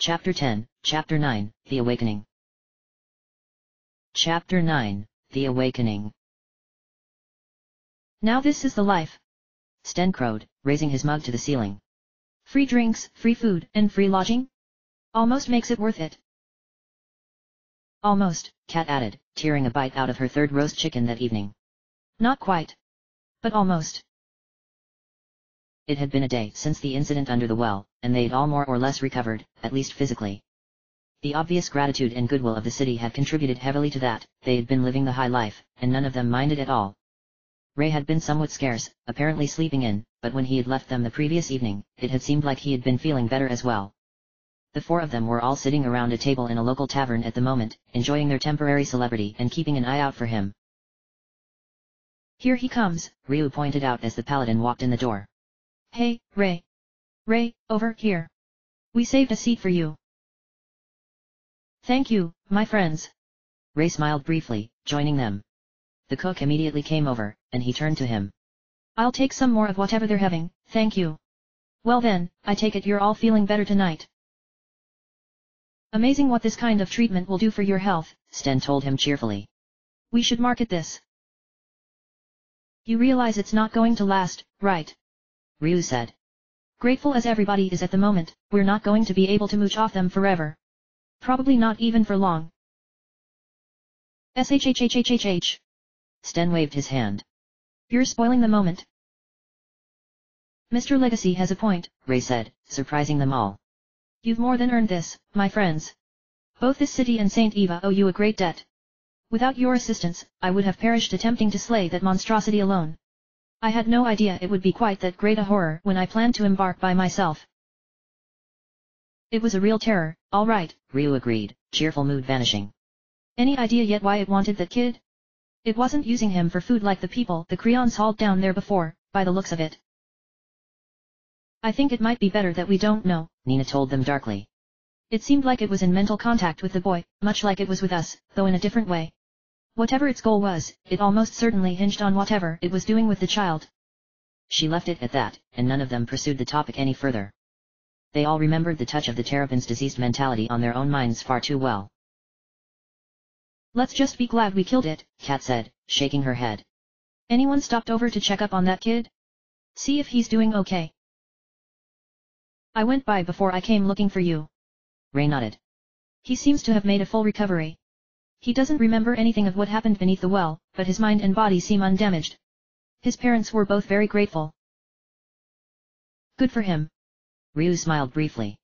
Chapter 10, Chapter 9, The Awakening. Chapter 9, The Awakening. Now this is the life, Sten crowed, raising his mug to the ceiling. Free drinks, free food, and free lodging? Almost makes it worth it. Almost, Kat added, tearing a bite out of her third roast chicken that evening. Not quite. But almost. It had been a day since the incident under the well, and they'd all more or less recovered, at least physically. The obvious gratitude and goodwill of the city had contributed heavily to that. They had been living the high life, and none of them minded at all. Ray had been somewhat scarce, apparently sleeping in, but when he had left them the previous evening, it had seemed like he had been feeling better as well. The four of them were all sitting around a table in a local tavern at the moment, enjoying their temporary celebrity and keeping an eye out for him. Here he comes, Ryu pointed out as the paladin walked in the door. Hey, Ray. Ray, over here. We saved a seat for you. Thank you, my friends. Ray smiled briefly, joining them. The cook immediately came over, and he turned to him. I'll take some more of whatever they're having, thank you. Well then, I take it you're all feeling better tonight. Amazing what this kind of treatment will do for your health, Sten told him cheerfully. We should market this. You realize it's not going to last, right? Ryu said. Grateful as everybody is at the moment, we're not going to be able to mooch off them forever. Probably not even for long. SHHHHHH. Sten waved his hand. You're spoiling the moment. Mr. Legacy has a point, Ray said, surprising them all. You've more than earned this, my friends. Both this city and Saint Eva owe you a great debt. Without your assistance, I would have perished attempting to slay that monstrosity alone. I had no idea it would be quite that great a horror when I planned to embark by myself. It was a real terror, all right, Ryu agreed, cheerful mood vanishing. Any idea yet why it wanted that kid? It wasn't using him for food like the people the Creons hauled down there before, by the looks of it. I think it might be better that we don't know, Nina told them darkly. It seemed like it was in mental contact with the boy, much like it was with us, though in a different way. Whatever its goal was, it almost certainly hinged on whatever it was doing with the child. She left it at that, and none of them pursued the topic any further. They all remembered the touch of the Terrapin's diseased mentality on their own minds far too well. Let's just be glad we killed it, Kat said, shaking her head. Anyone stopped over to check up on that kid? See if he's doing okay. I went by before I came looking for you. Ray nodded. He seems to have made a full recovery. He doesn't remember anything of what happened beneath the well, but his mind and body seem undamaged. His parents were both very grateful. Good for him. Ryu smiled briefly.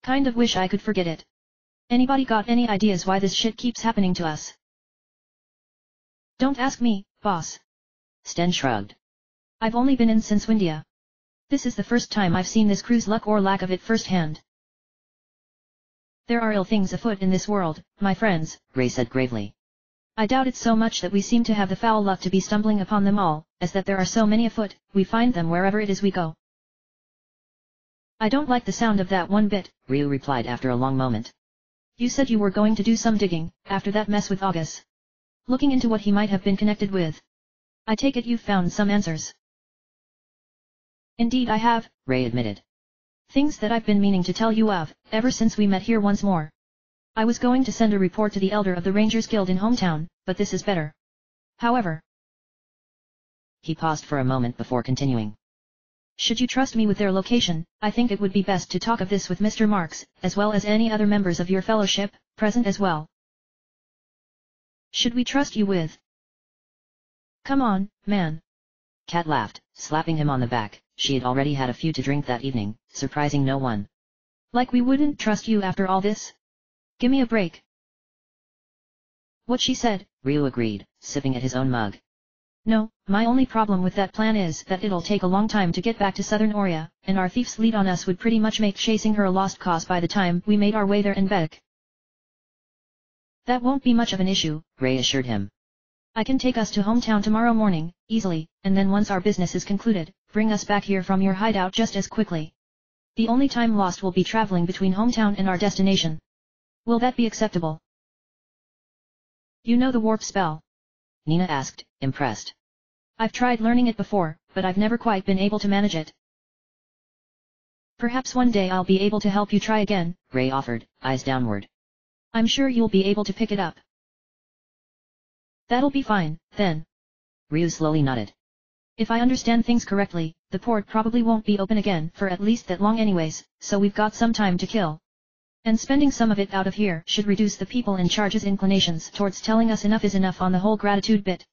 Kind of wish I could forget it. Anybody got any ideas why this shit keeps happening to us? Don't ask me, boss. Sten shrugged. I've only been in since Windia. This is the first time I've seen this crew's luck or lack of it firsthand. There are ill things afoot in this world, my friends, Ray said gravely. I doubt it so much that we seem to have the foul luck to be stumbling upon them all, as that there are so many afoot, we find them wherever it is we go. I don't like the sound of that one bit, Ryu replied after a long moment. You said you were going to do some digging, after that mess with August. Looking into what he might have been connected with. I take it you've found some answers. Indeed I have, Ray admitted. Things that I've been meaning to tell you of, ever since we met here once more. I was going to send a report to the elder of the Rangers Guild in hometown, but this is better. However. He paused for a moment before continuing. Should you trust me with their location, I think it would be best to talk of this with Mr. Marks, as well as any other members of your fellowship, present as well. Should we trust you with? Come on, man. Kat laughed, slapping him on the back. She had already had a few to drink that evening, surprising no one. Like we wouldn't trust you after all this? Gimme a break. What she said, Ryu agreed, sipping at his own mug. No, my only problem with that plan is that it'll take a long time to get back to Southern Oria, and our thief's lead on us would pretty much make chasing her a lost cause by the time we made our way there and back. That won't be much of an issue, Ray assured him. I can take us to hometown tomorrow morning, easily, and then once our business is concluded, bring us back here from your hideout just as quickly. The only time lost will be traveling between hometown and our destination. Will that be acceptable? You know the warp spell? Nina asked, impressed. I've tried learning it before, but I've never quite been able to manage it. Perhaps one day I'll be able to help you try again, Ray offered, eyes downward. I'm sure you'll be able to pick it up. That'll be fine, then. Ryu slowly nodded. If I understand things correctly, the port probably won't be open again for at least that long anyways, so we've got some time to kill. And spending some of it out of here should reduce the people in charge's inclinations towards telling us enough is enough on the whole gratitude bit.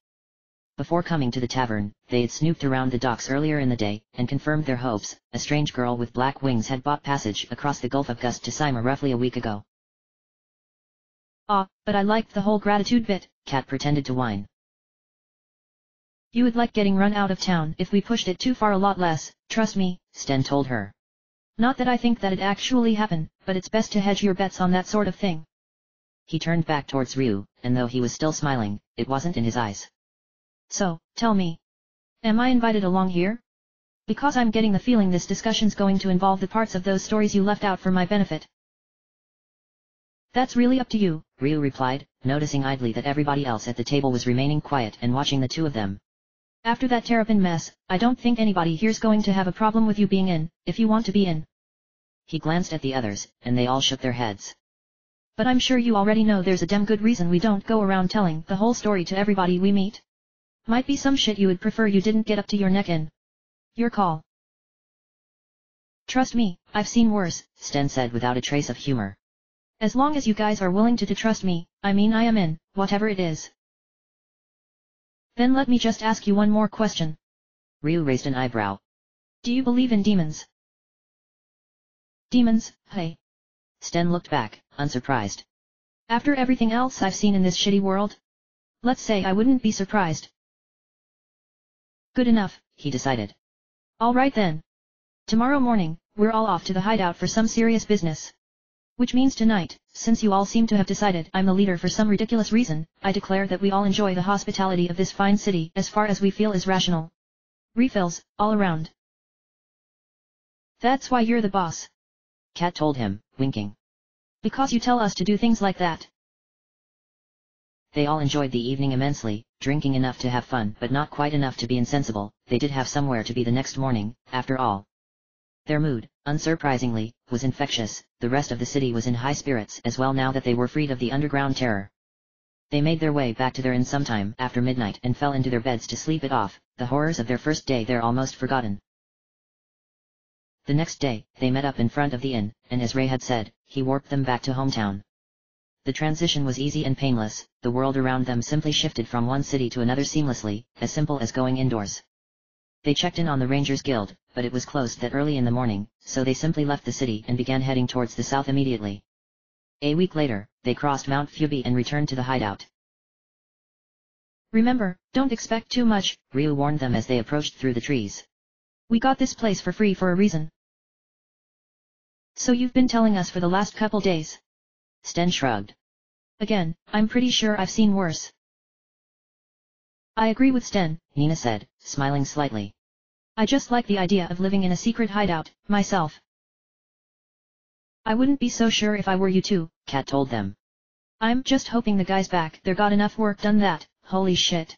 Before coming to the tavern, they had snooped around the docks earlier in the day, and confirmed their hopes. A strange girl with black wings had bought passage across the Gulf of Gust to Sima roughly a week ago. Ah, but I liked the whole gratitude bit, Kat pretended to whine. You would like getting run out of town if we pushed it too far, a lot less, trust me, Sten told her. Not that I think that'd actually happen, but it's best to hedge your bets on that sort of thing. He turned back towards Ryu, and though he was still smiling, it wasn't in his eyes. So, tell me. Am I invited along here? Because I'm getting the feeling this discussion's going to involve the parts of those stories you left out for my benefit. That's really up to you, Ryu replied, noticing idly that everybody else at the table was remaining quiet and watching the two of them. After that terrapin mess, I don't think anybody here's going to have a problem with you being in, if you want to be in. He glanced at the others, and they all shook their heads. But I'm sure you already know there's a damn good reason we don't go around telling the whole story to everybody we meet. Might be some shit you would prefer you didn't get up to your neck in. Your call. Trust me, I've seen worse, Sten said without a trace of humor. As long as you guys are willing to trust me, I mean I am in, whatever it is. Then let me just ask you one more question. Ryu raised an eyebrow. Do you believe in demons? Demons, hey. Sten looked back, unsurprised. After everything else I've seen in this shitty world? Let's say I wouldn't be surprised. Good enough, he decided. Alright then. Tomorrow morning, we're all off to the hideout for some serious business. Which means tonight, since you all seem to have decided I'm the leader for some ridiculous reason, I declare that we all enjoy the hospitality of this fine city as far as we feel is rational. Refills, all around. That's why you're the boss. Kat told him, winking. Because you tell us to do things like that. They all enjoyed the evening immensely, drinking enough to have fun but not quite enough to be insensible. They did have somewhere to be the next morning, after all. Their mood, unsurprisingly, was infectious. The rest of the city was in high spirits as well now that they were freed of the underground terror. They made their way back to their inn sometime after midnight and fell into their beds to sleep it off, the horrors of their first day there almost forgotten. The next day, they met up in front of the inn, and as Ray had said, he warped them back to hometown. The transition was easy and painless, the world around them simply shifted from one city to another seamlessly, as simple as going indoors. They checked in on the Rangers Guild, but it was closed that early in the morning, so they simply left the city and began heading towards the south immediately. A week later, they crossed Mount Phoebe and returned to the hideout. Remember, don't expect too much, Ryu warned them as they approached through the trees. We got this place for free for a reason. So you've been telling us for the last couple days? Sten shrugged. Again, I'm pretty sure I've seen worse. I agree with Sten, Nina said, smiling slightly. I just like the idea of living in a secret hideout, myself. I wouldn't be so sure if I were you too, Kat told them. I'm just hoping the guys back there got enough work done that, holy shit.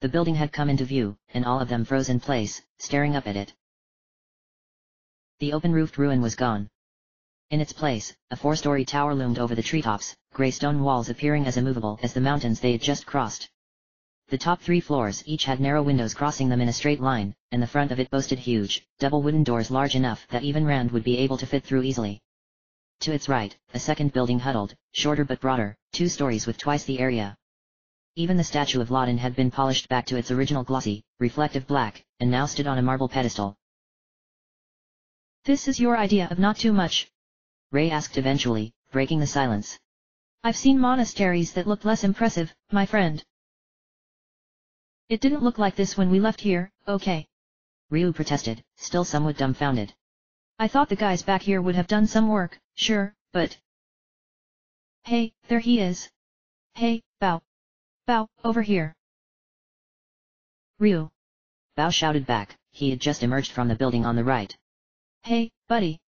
The building had come into view, and all of them froze in place, staring up at it. The open-roofed ruin was gone. In its place, a 4-story tower loomed over the treetops, grey stone walls appearing as immovable as the mountains they had just crossed. The top 3 floors each had narrow windows crossing them in a straight line, and the front of it boasted huge, double wooden doors large enough that even Rand would be able to fit through easily. To its right, a second building huddled, shorter but broader, 2 stories with twice the area. Even the statue of Laden had been polished back to its original glossy, reflective black, and now stood on a marble pedestal. This is your idea of not too much? Ray asked eventually, breaking the silence. I've seen monasteries that looked less impressive, my friend. It didn't look like this when we left here, okay? Ryu protested, still somewhat dumbfounded. I thought the guys back here would have done some work, sure, but... Hey, there he is. Hey, Bao. Bao, over here. Ryu. Bao shouted back, he had just emerged from the building on the right. Hey, buddy.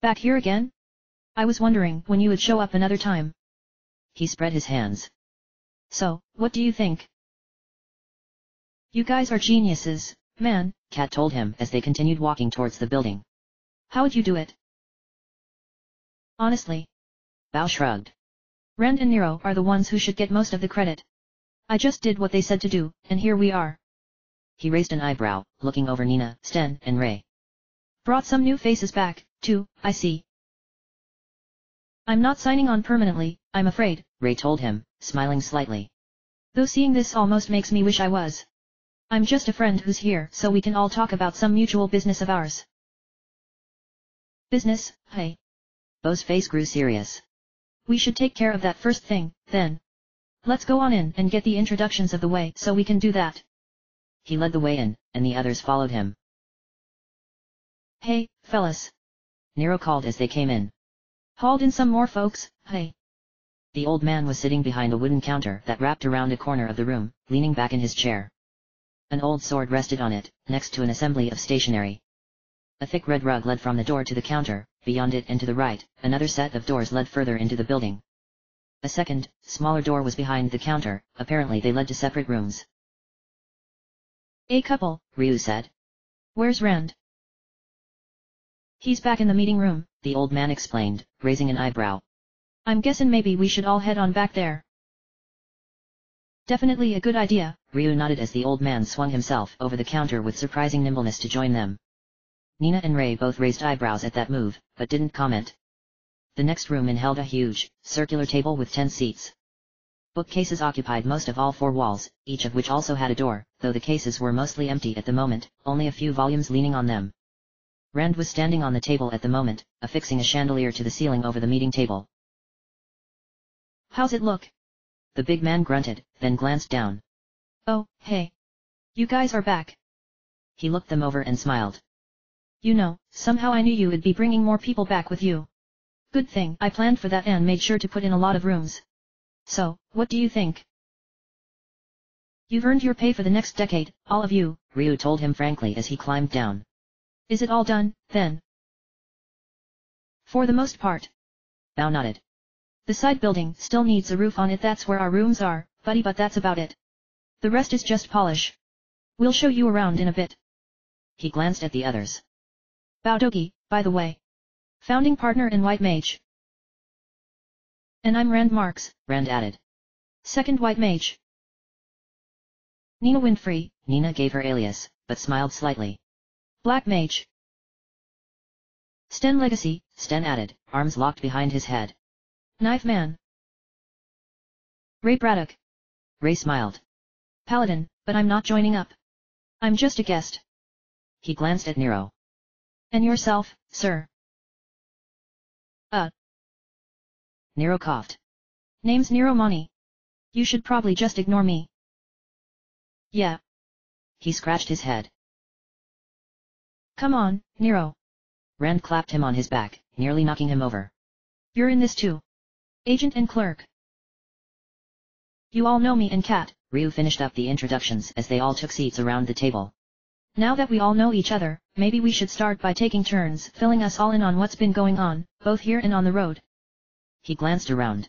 Back here again? I was wondering when you would show up another time. He spread his hands. So, what do you think? You guys are geniuses, man, Kat told him as they continued walking towards the building. How would you do it? Honestly. Bao shrugged. Rand and Nero are the ones who should get most of the credit. I just did what they said to do, and here we are. He raised an eyebrow, looking over Nina, Sten, and Ray. Brought some new faces back, too, I see. I'm not signing on permanently, I'm afraid, Ray told him, smiling slightly. Though seeing this almost makes me wish I was. I'm just a friend who's here so we can all talk about some mutual business of ours. Business, hey. Bo's face grew serious. We should take care of that first thing, then. Let's go on in and get the introductions of the way so we can do that. He led the way in, and the others followed him. Hey, fellas. Nero called as they came in. Hauled in some more folks, hey. The old man was sitting behind a wooden counter that wrapped around a corner of the room, leaning back in his chair. An old sword rested on it, next to an assembly of stationery. A thick red rug led from the door to the counter, beyond it and to the right, another set of doors led further into the building. A second, smaller door was behind the counter, apparently they led to separate rooms. A couple, Ryu said. Where's Rand? He's back in the meeting room, the old man explained, raising an eyebrow. I'm guessing maybe we should all head on back there. Definitely a good idea, Ryu nodded as the old man swung himself over the counter with surprising nimbleness to join them. Nina and Ray both raised eyebrows at that move, but didn't comment. The next room held a huge, circular table with 10 seats. Bookcases occupied most of all 4 walls, each of which also had a door, though the cases were mostly empty at the moment, only a few volumes leaning on them. Rand was standing on the table at the moment, affixing a chandelier to the ceiling over the meeting table. How's it look? The big man grunted, then glanced down. Oh, hey. You guys are back. He looked them over and smiled. You know, somehow I knew you would be bringing more people back with you. Good thing I planned for that and made sure to put in a lot of rooms. So, what do you think? You've earned your pay for the next decade, all of you, Ryu told him frankly as he climbed down. Is it all done, then? For the most part. Bao nodded. The side building still needs a roof on it, that's where our rooms are, buddy, but that's about it. The rest is just polish. We'll show you around in a bit. He glanced at the others. Bao Dogi, by the way. Founding partner in White Mage. And I'm Rand Marks, Rand added. Second White Mage. Nina Winfrey, Nina gave her alias, but smiled slightly. Black Mage. Sten Legacy, Sten added, arms locked behind his head. Knife Man. Ray Braddock. Ray smiled. Paladin, but I'm not joining up. I'm just a guest. He glanced at Nero. And yourself, sir? Nero coughed. Name's Nero Mani. You should probably just ignore me. Yeah. He scratched his head. Come on, Nero. Rand clapped him on his back, nearly knocking him over. You're in this too. Agent and clerk. You all know me and Kat. Ryu finished up the introductions as they all took seats around the table. Now that we all know each other, maybe we should start by taking turns filling us all in on what's been going on, both here and on the road. He glanced around.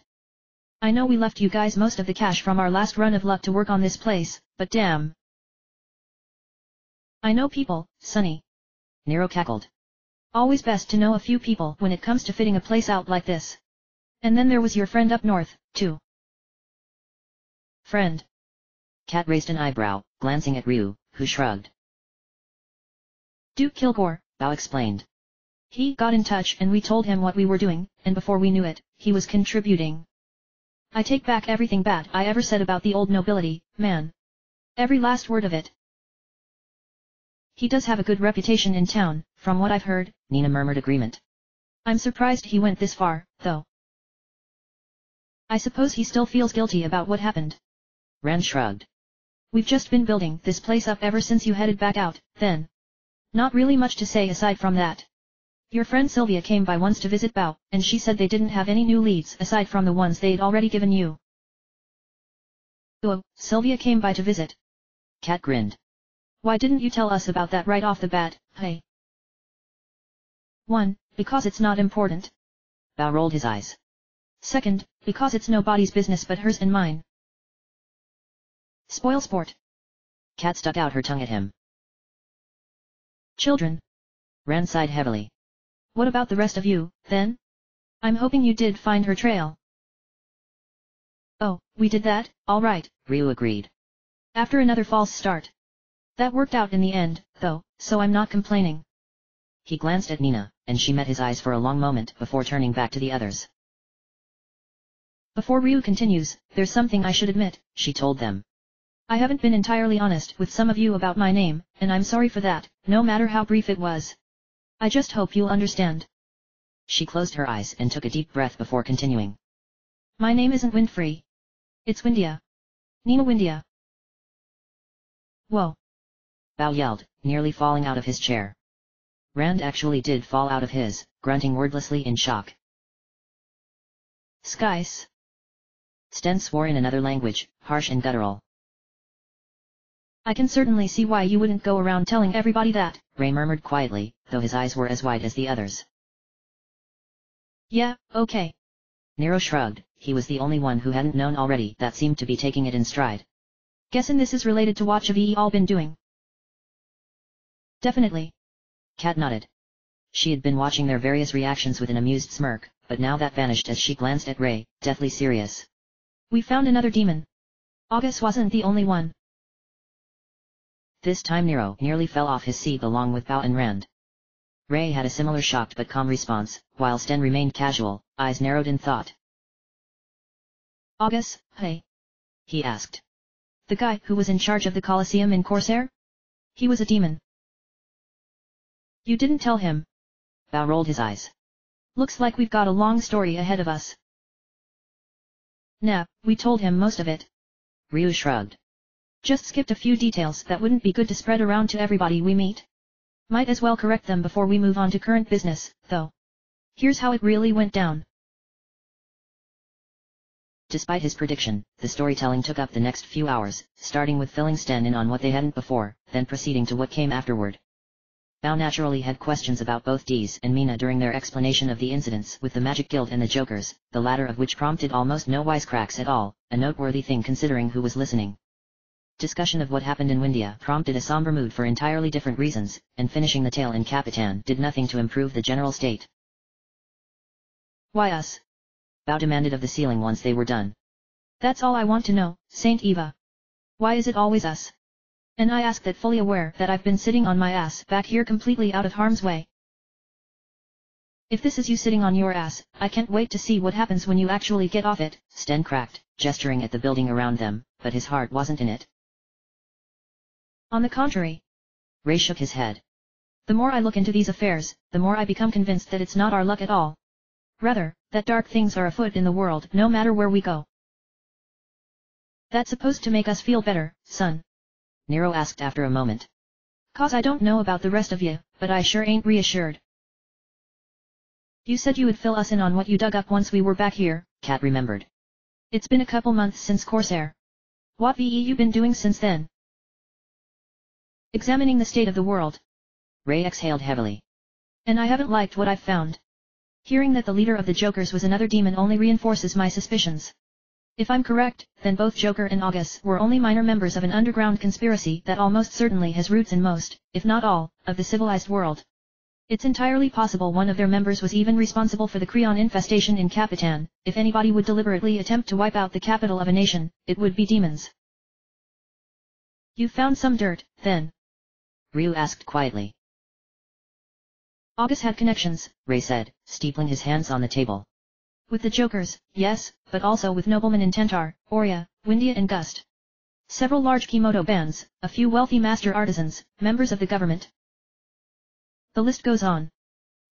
I know we left you guys most of the cash from our last run of luck to work on this place, but damn. I know people, Sonny. Nero cackled. Always best to know a few people when it comes to fitting a place out like this. And then there was your friend up north, too. Friend. Kat raised an eyebrow, glancing at Ryu, who shrugged. Duke Kilgore, Bao explained. He got in touch and we told him what we were doing, and before we knew it, he was contributing. I take back everything bad I ever said about the old nobility, man. Every last word of it. He does have a good reputation in town, from what I've heard, Nina murmured agreement. I'm surprised he went this far, though. I suppose he still feels guilty about what happened. Rand shrugged. We've just been building this place up ever since you headed back out, then. Not really much to say aside from that. Your friend Sylvia came by once to visit Bao, and she said they didn't have any new leads aside from the ones they'd already given you. Oh, Sylvia came by to visit. Kat grinned. Why didn't you tell us about that right off the bat, hey? 1. Because it's not important. Bao rolled his eyes. 2nd, because it's nobody's business but hers and mine. Spoil sport. Kat stuck out her tongue at him. Children. Rand sighed heavily. What about the rest of you, then? I'm hoping you did find her trail. Oh, we did that, all right, Ryu agreed. after another false start. That worked out in the end, though, so I'm not complaining. He glanced at Nina, and she met his eyes for a long moment before turning back to the others. Before Ryu continues, there's something I should admit, she told them. I haven't been entirely honest with some of you about my name, and I'm sorry for that, no matter how brief it was. I just hope you'll understand. She closed her eyes and took a deep breath before continuing. My name isn't Windfree. It's Windia. Nina Windia. Whoa. Bao yelled, nearly falling out of his chair. Rand actually did fall out of his, grunting wordlessly in shock. Skies. Sten swore in another language, harsh and guttural. I can certainly see why you wouldn't go around telling everybody that, Ray murmured quietly, though his eyes were as wide as the others. Yeah, okay. Nero shrugged, he was the only one who hadn't known already that seemed to be taking it in stride. Guessin' this is related to what have ye all been doing? Definitely. Kat nodded. She had been watching their various reactions with an amused smirk, but now that vanished as she glanced at Ray, deathly serious. We found another demon. August wasn't the only one. This time Nero nearly fell off his seat along with Bao and Rand. Ray had a similar shocked but calm response, while Sten remained casual, eyes narrowed in thought. August, hey? He asked. The guy who was in charge of the Colosseum in Corsair? He was a demon. You didn't tell him. Bao rolled his eyes. Looks like we've got a long story ahead of us. Nah, we told him most of it. Ryu shrugged. Just skipped a few details that wouldn't be good to spread around to everybody we meet. Might as well correct them before we move on to current business, though. Here's how it really went down. Despite his prediction, the storytelling took up the next few hours, starting with filling Sten in on what they hadn't before, then proceeding to what came afterward. Bao naturally had questions about both Dees and Mina during their explanation of the incidents with the Magic Guild and the Jokers, the latter of which prompted almost no wisecracks at all, a noteworthy thing considering who was listening. Discussion of what happened in Windia prompted a somber mood for entirely different reasons, and finishing the tale in Capitan did nothing to improve the general state. Why us? Bao demanded of the ceiling once they were done. That's all I want to know, Saint Eva. Why is it always us? And I ask that fully aware that I've been sitting on my ass back here completely out of harm's way. If this is you sitting on your ass, I can't wait to see what happens when you actually get off it, Sten cracked, gesturing at the building around them, but his heart wasn't in it. On the contrary. Ray shook his head. The more I look into these affairs, the more I become convinced that it's not our luck at all. Rather, that dark things are afoot in the world no matter where we go. That's supposed to make us feel better, son? Nero asked after a moment. 'Cause I don't know about the rest of you, but I sure ain't reassured. You said you would fill us in on what you dug up once we were back here, Kat remembered. It's been a couple months since Corsair. What you been doing since then? Examining the state of the world. Ray exhaled heavily. And I haven't liked what I've found. Hearing that the leader of the Jokers was another demon only reinforces my suspicions. If I'm correct, then both Joker and August were only minor members of an underground conspiracy that almost certainly has roots in most, if not all, of the civilized world. It's entirely possible one of their members was even responsible for the Creon infestation in Capitan. If anybody would deliberately attempt to wipe out the capital of a nation, it would be demons. You found some dirt, then? Ryu asked quietly. August had connections, Ray said, steepling his hands on the table. With the Jokers, yes, but also with noblemen in Tentar, Oria, Windia and Gust. Several large Kimoto bands, a few wealthy master artisans, members of the government. The list goes on.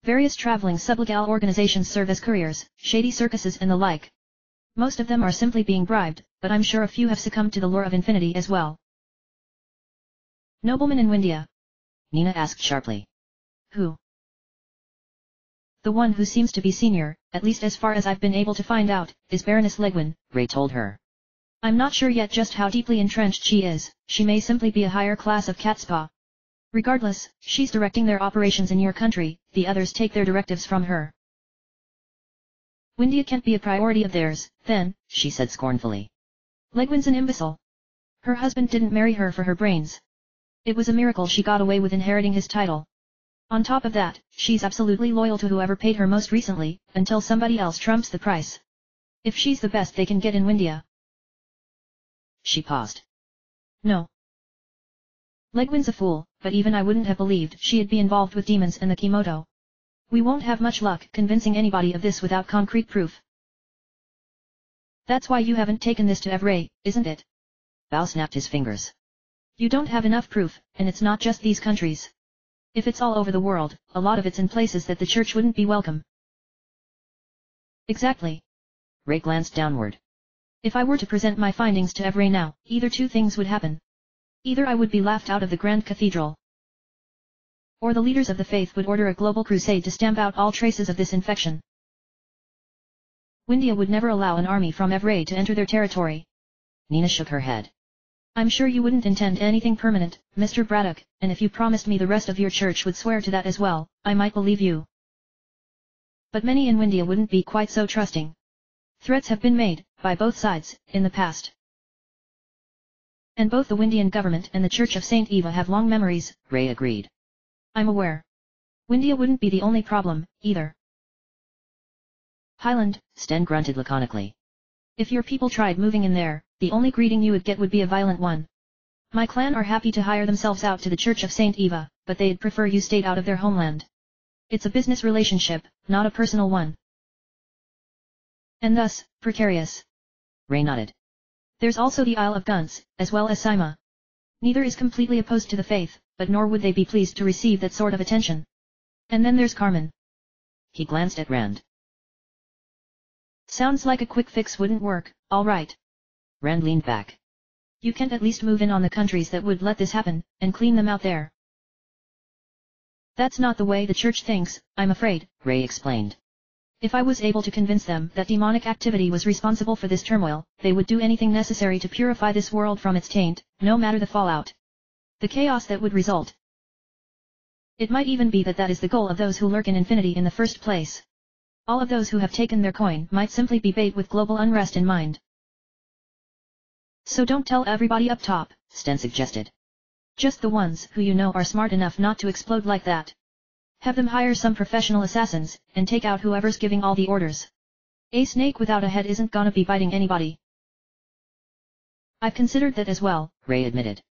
Various traveling sublegal organizations serve as couriers, shady circuses and the like. Most of them are simply being bribed, but I'm sure a few have succumbed to the lure of infinity as well. Nobleman in Windia? Nina asked sharply. Who? The one who seems to be senior, at least as far as I've been able to find out, is Baroness Legwin, Ray told her. I'm not sure yet just how deeply entrenched she is, she may simply be a higher class of catspaw. Regardless, she's directing their operations in your country, the others take their directives from her. Windia can't be a priority of theirs, then, she said scornfully. Legwin's an imbecile. Her husband didn't marry her for her brains. It was a miracle she got away with inheriting his title. On top of that, she's absolutely loyal to whoever paid her most recently, until somebody else trumps the price. If she's the best they can get in Windia. She paused. No. Legwin's a fool, but even I wouldn't have believed she'd be involved with demons and the Kimoto. We won't have much luck convincing anybody of this without concrete proof. That's why you haven't taken this to ARandomAudiobookAppeared, isn't it? Bao snapped his fingers. You don't have enough proof, and it's not just these countries. If it's all over the world, a lot of it's in places that the church wouldn't be welcome. Exactly. Ray glanced downward. If I were to present my findings to ARandomAudiobookAppeared now, either two things would happen. Either I would be laughed out of the Grand Cathedral, or the leaders of the faith would order a global crusade to stamp out all traces of this infection. Windia would never allow an army from ARandomAudiobookAppeared to enter their territory. Nina shook her head. I'm sure you wouldn't intend anything permanent, Mr. Braddock, and if you promised me the rest of your church would swear to that as well, I might believe you. But many in Windia wouldn't be quite so trusting. Threats have been made, by both sides, in the past. And both the Windian government and the Church of Saint Eva have long memories, Ray agreed. I'm aware. Windia wouldn't be the only problem, either. Highland, Sten grunted laconically. If your people tried moving in there, the only greeting you would get would be a violent one. My clan are happy to hire themselves out to the Church of Saint Eva, but they'd prefer you stayed out of their homeland. It's a business relationship, not a personal one. And thus, precarious. Ray nodded. There's also the Isle of Guns, as well as Sima. Neither is completely opposed to the faith, but nor would they be pleased to receive that sort of attention. And then there's Carmen. He glanced at Rand. Sounds like a quick fix wouldn't work, all right. Rand leaned back. You can't at least move in on the countries that would let this happen, and clean them out there. That's not the way the church thinks, I'm afraid, Ray explained. If I was able to convince them that demonic activity was responsible for this turmoil, they would do anything necessary to purify this world from its taint, no matter the fallout. The chaos that would result. It might even be that that is the goal of those who lurk in infinity in the first place. All of those who have taken their coin might simply be bait with global unrest in mind. So don't tell everybody up top, Sten suggested. Just the ones who you know are smart enough not to explode like that. Have them hire some professional assassins, and take out whoever's giving all the orders. A snake without a head isn't gonna be biting anybody. I've considered that as well, Ray admitted.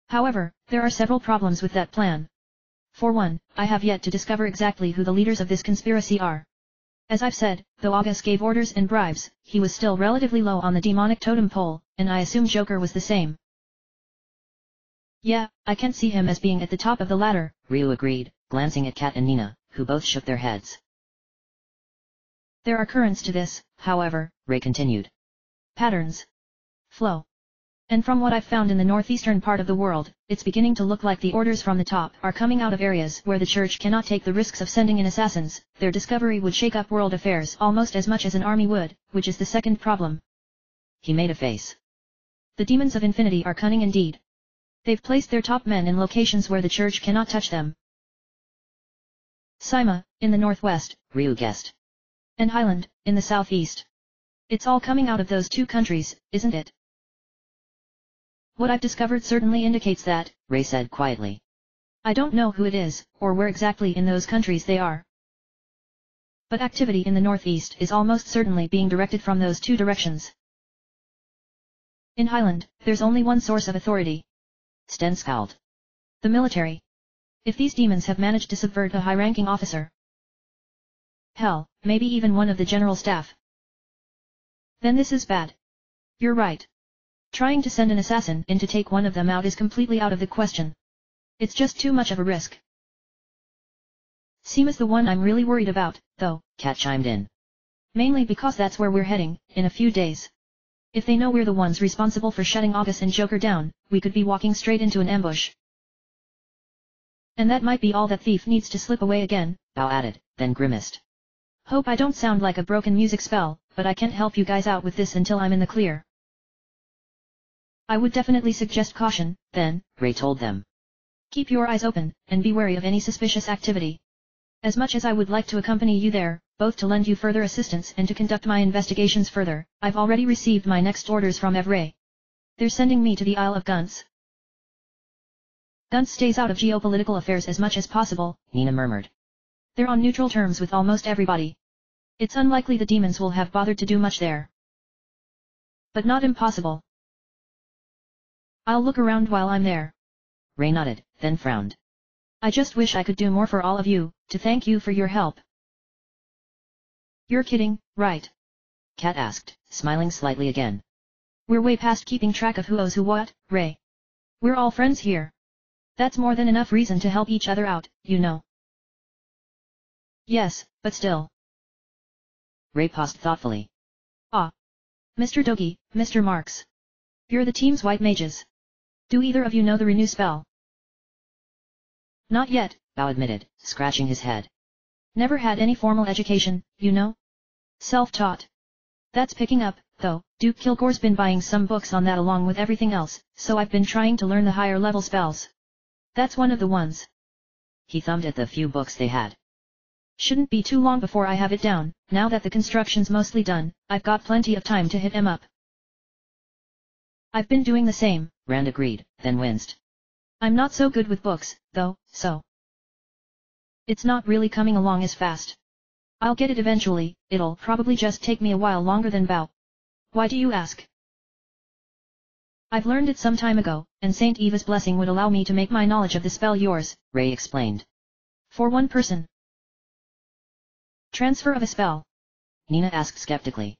However, there are several problems with that plan. For one, I have yet to discover exactly who the leaders of this conspiracy are. As I've said, though August gave orders and bribes, he was still relatively low on the demonic totem pole, and I assume Joker was the same. Yeah, I can't see him as being at the top of the ladder, Ryu agreed, glancing at Kat and Nina, who both shook their heads. There are currents to this, however, Ray continued. Patterns. Flow. And from what I've found in the northeastern part of the world, it's beginning to look like the orders from the top are coming out of areas where the church cannot take the risks of sending in assassins. Their discovery would shake up world affairs almost as much as an army would, which is the second problem. He made a face. The demons of infinity are cunning indeed. They've placed their top men in locations where the church cannot touch them. Sima, in the northwest, Ryu guessed. And Highland, in the southeast. It's all coming out of those two countries, isn't it? What I've discovered certainly indicates that, Ray said quietly. I don't know who it is, or where exactly in those countries they are. But activity in the northeast is almost certainly being directed from those two directions. In Highland, there's only one source of authority. Sten scowled. The military. If these demons have managed to subvert a high-ranking officer, hell, maybe even one of the general staff, then this is bad. You're right. Trying to send an assassin in to take one of them out is completely out of the question. It's just too much of a risk. Sima's the one I'm really worried about, though, Kat chimed in. Mainly because that's where we're heading, in a few days. If they know we're the ones responsible for shutting August and Joker down, we could be walking straight into an ambush. And that might be all that thief needs to slip away again, Bao added, then grimaced. Hope I don't sound like a broken music spell, but I can't help you guys out with this until I'm in the clear. I would definitely suggest caution, then, Ray told them. Keep your eyes open, and be wary of any suspicious activity. As much as I would like to accompany you there, both to lend you further assistance and to conduct my investigations further, I've already received my next orders from ARandomAudiobookAppeared. They're sending me to the Isle of Guns. Gunts stays out of geopolitical affairs as much as possible, Nina murmured. They're on neutral terms with almost everybody. It's unlikely the demons will have bothered to do much there. But not impossible. I'll look around while I'm there. Ray nodded, then frowned. I just wish I could do more for all of you, to thank you for your help. You're kidding, right? Kat asked, smiling slightly again. We're way past keeping track of who owes who what, Ray. We're all friends here. That's more than enough reason to help each other out, you know. Yes, but still. Ray paused thoughtfully. Ah. Mr. Dogi, Mr. Marks. You're the team's white mages. Do either of you know the renew spell? Not yet, Bao admitted, scratching his head. Never had any formal education, you know? Self-taught. That's picking up, though. Duke Kilgore's been buying some books on that along with everything else, so I've been trying to learn the higher level spells. That's one of the ones. He thumbed at the few books they had. Shouldn't be too long before I have it down. Now that the construction's mostly done, I've got plenty of time to hit 'em up. I've been doing the same, Rand agreed, then winced. I'm not so good with books, though, so. It's not really coming along as fast. I'll get it eventually, it'll probably just take me a while longer than Bao. Why do you ask? I've learned it some time ago, and Saint Eva's blessing would allow me to make my knowledge of the spell yours, Ray explained. For one person. Transfer of a spell? Nina asked skeptically.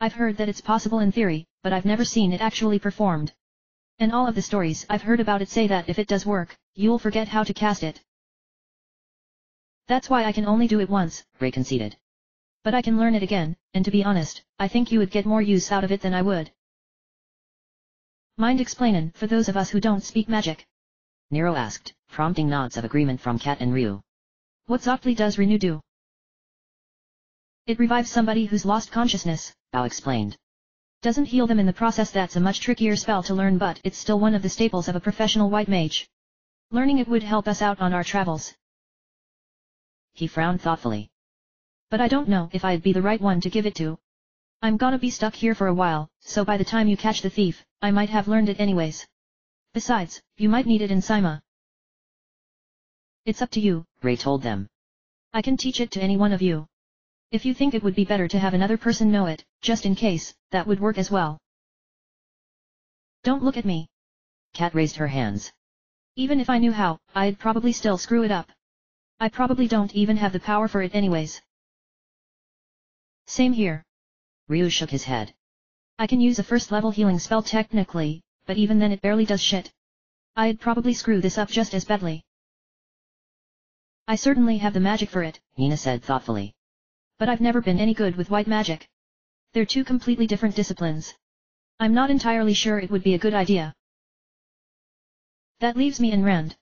I've heard that it's possible in theory, but I've never seen it actually performed. And all of the stories I've heard about it say that if it does work, you'll forget how to cast it. That's why I can only do it once, Ray conceded. But I can learn it again, and to be honest, I think you would get more use out of it than I would. Mind explainin' for those of us who don't speak magic? Nero asked, prompting nods of agreement from Kat and Ryu. What exactly does renew do? It revives somebody who's lost consciousness, Bao explained. Doesn't heal them in the process. That's a much trickier spell to learn, but it's still one of the staples of a professional white mage. Learning it would help us out on our travels. He frowned thoughtfully. But I don't know if I'd be the right one to give it to. I'm gonna be stuck here for a while, so by the time you catch the thief, I might have learned it anyways. Besides, you might need it in Sima. It's up to you, Ray told them. I can teach it to any one of you. If you think it would be better to have another person know it, just in case, that would work as well. Don't look at me. Kat raised her hands. Even if I knew how, I'd probably still screw it up. I probably don't even have the power for it anyways. Same here. Ryu shook his head. I can use a first-level healing spell technically, but even then it barely does shit. I'd probably screw this up just as badly. I certainly have the magic for it, Nina said thoughtfully. But I've never been any good with white magic. They're two completely different disciplines. I'm not entirely sure it would be a good idea. That leaves me and Rand.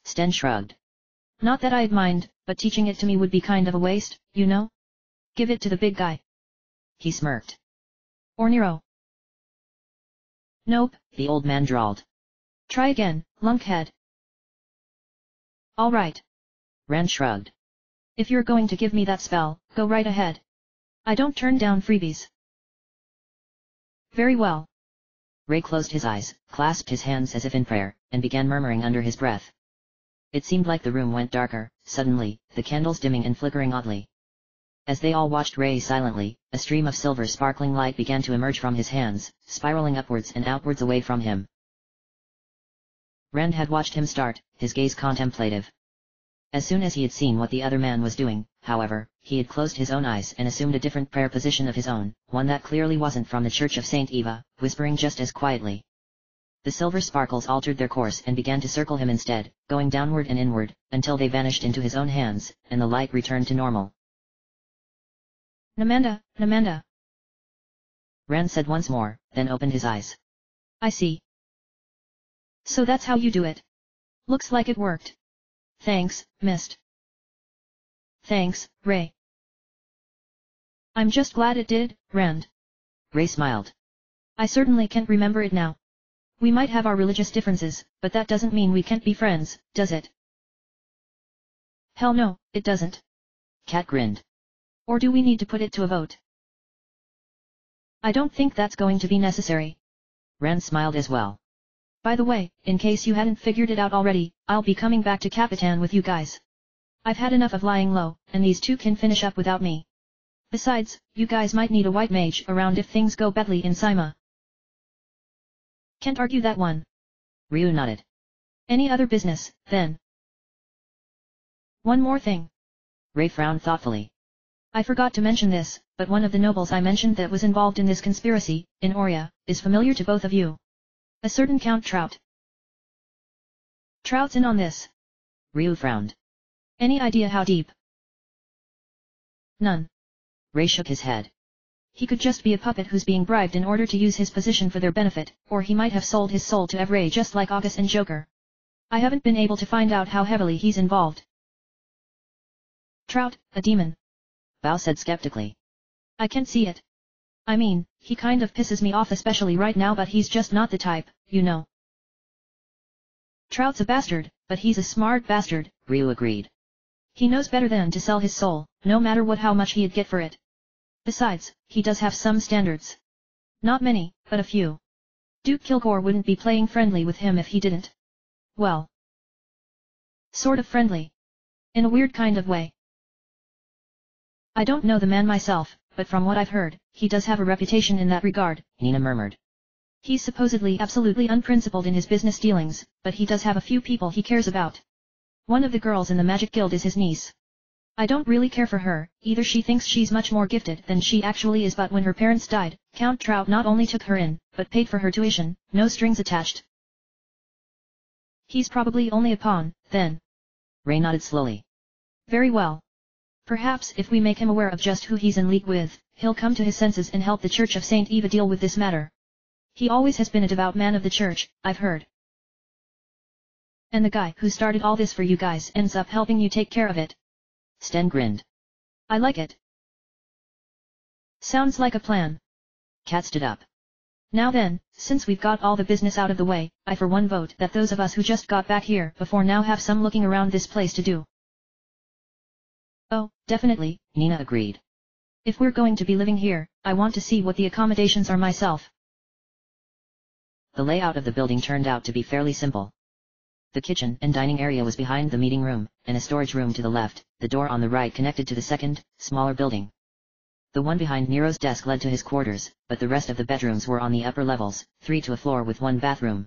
Sten shrugged. Not that I'd mind, but teaching it to me would be kind of a waste, you know? Give it to the big guy. He smirked. Or Nero. Nope, the old man drawled. Try again, lunkhead. All right. Rand shrugged. If you're going to give me that spell, go right ahead. I don't turn down freebies. Very well. Ray closed his eyes, clasped his hands as if in prayer, and began murmuring under his breath. It seemed like the room went darker, suddenly, the candles dimming and flickering oddly. As they all watched Ray silently, a stream of silver sparkling light began to emerge from his hands, spiraling upwards and outwards away from him. Rand had watched him start, his gaze contemplative. As soon as he had seen what the other man was doing, however, he had closed his own eyes and assumed a different prayer position of his own, one that clearly wasn't from the Church of Saint Eva, whispering just as quietly. The silver sparkles altered their course and began to circle him instead, going downward and inward, until they vanished into his own hands, and the light returned to normal. Namanda, Namanda. Rand said once more, then opened his eyes. I see. So that's how you do it. Looks like it worked. Thanks, Mist. Thanks, Ray. I'm just glad it did, Rand. Ray smiled. I certainly can't remember it now. We might have our religious differences, but that doesn't mean we can't be friends, does it? Hell no, it doesn't. Kat grinned. Or do we need to put it to a vote? I don't think that's going to be necessary. Rand smiled as well. By the way, in case you hadn't figured it out already, I'll be coming back to Capitan with you guys. I've had enough of lying low, and these two can finish up without me. Besides, you guys might need a white mage around if things go badly in Sima. Can't argue that one. Ryu nodded. Any other business, then? One more thing. Ray frowned thoughtfully. I forgot to mention this, but one of the nobles I mentioned that was involved in this conspiracy, in Oria, is familiar to both of you. A certain Count Trout. Trout's in on this. Ryu frowned. Any idea how deep? None. Ray shook his head. He could just be a puppet who's being bribed in order to use his position for their benefit, or he might have sold his soul to Evray just like August and Joker. I haven't been able to find out how heavily he's involved. Trout, a demon. Bao said skeptically. I can see it. I mean, he kind of pisses me off especially right now, but he's just not the type, you know. Trout's a bastard, but he's a smart bastard, Ryu agreed. He knows better than to sell his soul, no matter how much he'd get for it. Besides, he does have some standards. Not many, but a few. Duke Kilgore wouldn't be playing friendly with him if he didn't. Well, sort of friendly. In a weird kind of way. I don't know the man myself, but from what I've heard, he does have a reputation in that regard, Nina murmured. He's supposedly absolutely unprincipled in his business dealings, but he does have a few people he cares about. One of the girls in the Magic Guild is his niece. I don't really care for her, either she thinks she's much more gifted than she actually is, but when her parents died, Count Trout not only took her in, but paid for her tuition, no strings attached. He's probably only a pawn, then. Ray nodded slowly. Very well. Perhaps if we make him aware of just who he's in league with, he'll come to his senses and help the Church of Saint Eva deal with this matter. He always has been a devout man of the Church, I've heard. And the guy who started all this for you guys ends up helping you take care of it. Sten grinned. I like it. Sounds like a plan. Kat stood up. Now then, since we've got all the business out of the way, I for one vote that those of us who just got back here before now have some looking around this place to do. Oh, definitely, Nina agreed. If we're going to be living here, I want to see what the accommodations are myself. The layout of the building turned out to be fairly simple. The kitchen and dining area was behind the meeting room, and a storage room to the left, the door on the right connected to the second, smaller building. The one behind Nero's desk led to his quarters, but the rest of the bedrooms were on the upper levels, 3 to a floor with 1 bathroom.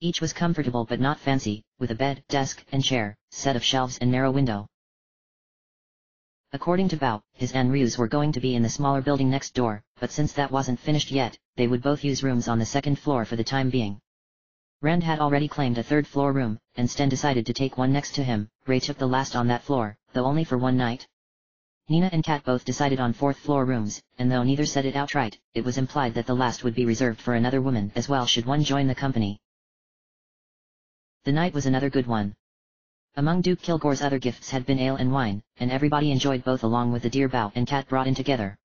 Each was comfortable but not fancy, with a bed, desk and chair, set of shelves and narrow window. According to Bao, his and Ryu's were going to be in the smaller building next door, but since that wasn't finished yet, they would both use rooms on the second floor for the time being. Rand had already claimed a third floor room, and Sten decided to take one next to him. Ray took the last on that floor, though only for one night. Nina and Kat both decided on fourth floor rooms, and though neither said it outright, it was implied that the last would be reserved for another woman as well should one join the company. The night was another good one. Among Duke Kilgore's other gifts had been ale and wine, and everybody enjoyed both along with the dear Bao and Kat brought in together.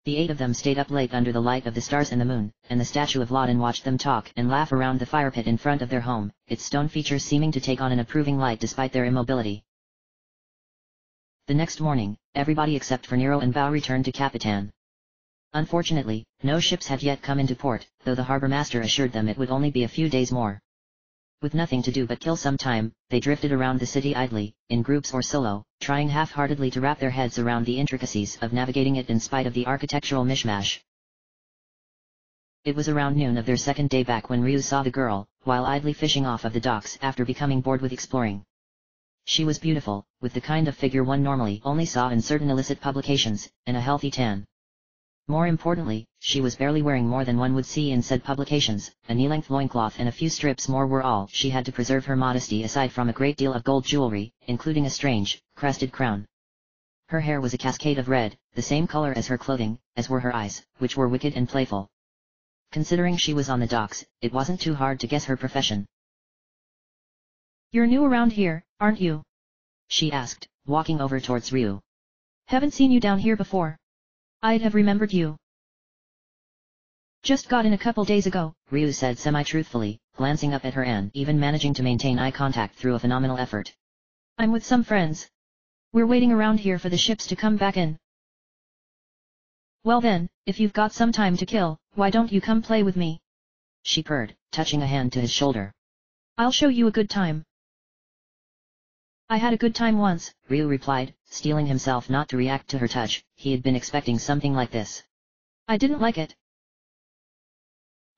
The 8 of them stayed up late under the light of the stars and the moon, and the statue of Laden watched them talk and laugh around the fire pit in front of their home, its stone features seeming to take on an approving light despite their immobility. The next morning, everybody except for Nero and Bao returned to Capitan. Unfortunately, no ships had yet come into port, though the harbor master assured them it would only be a few days more. With nothing to do but kill some time, they drifted around the city idly, in groups or solo, trying half-heartedly to wrap their heads around the intricacies of navigating it in spite of the architectural mishmash. It was around noon of their second day back when Ryu saw the girl, while idly fishing off of the docks after becoming bored with exploring. She was beautiful, with the kind of figure one normally only saw in certain illicit publications, and a healthy tan. More importantly, she was barely wearing more than one would see in said publications, a knee-length loincloth and a few strips more were all she had to preserve her modesty aside from a great deal of gold jewelry, including a strange, crested crown. Her hair was a cascade of red, the same color as her clothing, as were her eyes, which were wicked and playful. Considering she was on the docks, it wasn't too hard to guess her profession. "You're new around here, aren't you?" she asked, walking over towards Ryu. "Haven't seen you down here before. I'd have remembered you." "Just got in a couple days ago," Ryu said semi-truthfully, glancing up at her and even managing to maintain eye contact through a phenomenal effort. "I'm with some friends. We're waiting around here for the ships to come back in." "Well then, if you've got some time to kill, why don't you come play with me?" she purred, touching a hand to his shoulder. I'll show you a good time. I had a good time once, Ryu replied, steeling himself not to react to her touch. He had been expecting something like this. I didn't like it.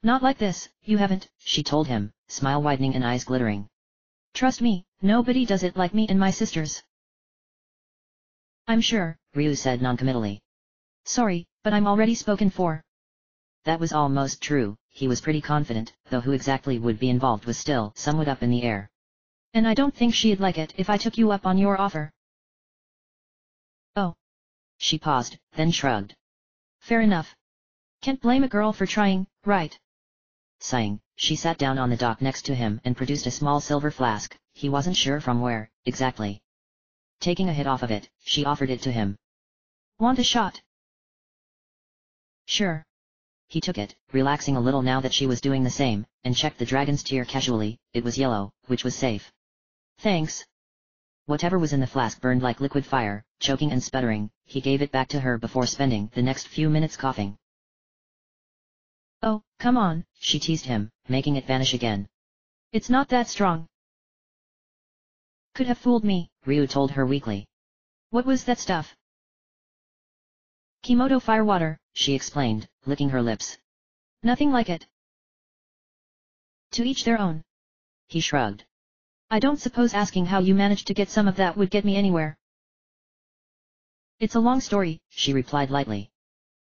Not like this, you haven't, she told him, smile widening and eyes glittering. Trust me, nobody does it like me and my sisters. I'm sure, Ryu said noncommittally. Sorry, but I'm already spoken for. That was almost true. He was pretty confident, though who exactly would be involved was still somewhat up in the air. And I don't think she'd like it if I took you up on your offer. Oh. She paused, then shrugged. Fair enough. Can't blame a girl for trying, right? Sighing, she sat down on the dock next to him and produced a small silver flask. He wasn't sure from where, exactly. Taking a hit off of it, she offered it to him. Want a shot? Sure. He took it, relaxing a little now that she was doing the same, and checked the dragon's tear casually. It was yellow, which was safe. Thanks. Whatever was in the flask burned like liquid fire, choking and sputtering. He gave it back to her before spending the next few minutes coughing. Oh, come on, she teased him, making it vanish again. It's not that strong. Could have fooled me, Ryu told her weakly. What was that stuff? Kimoto firewater, she explained, licking her lips. Nothing like it. To each their own. He shrugged. I don't suppose asking how you managed to get some of that would get me anywhere. It's a long story, she replied lightly.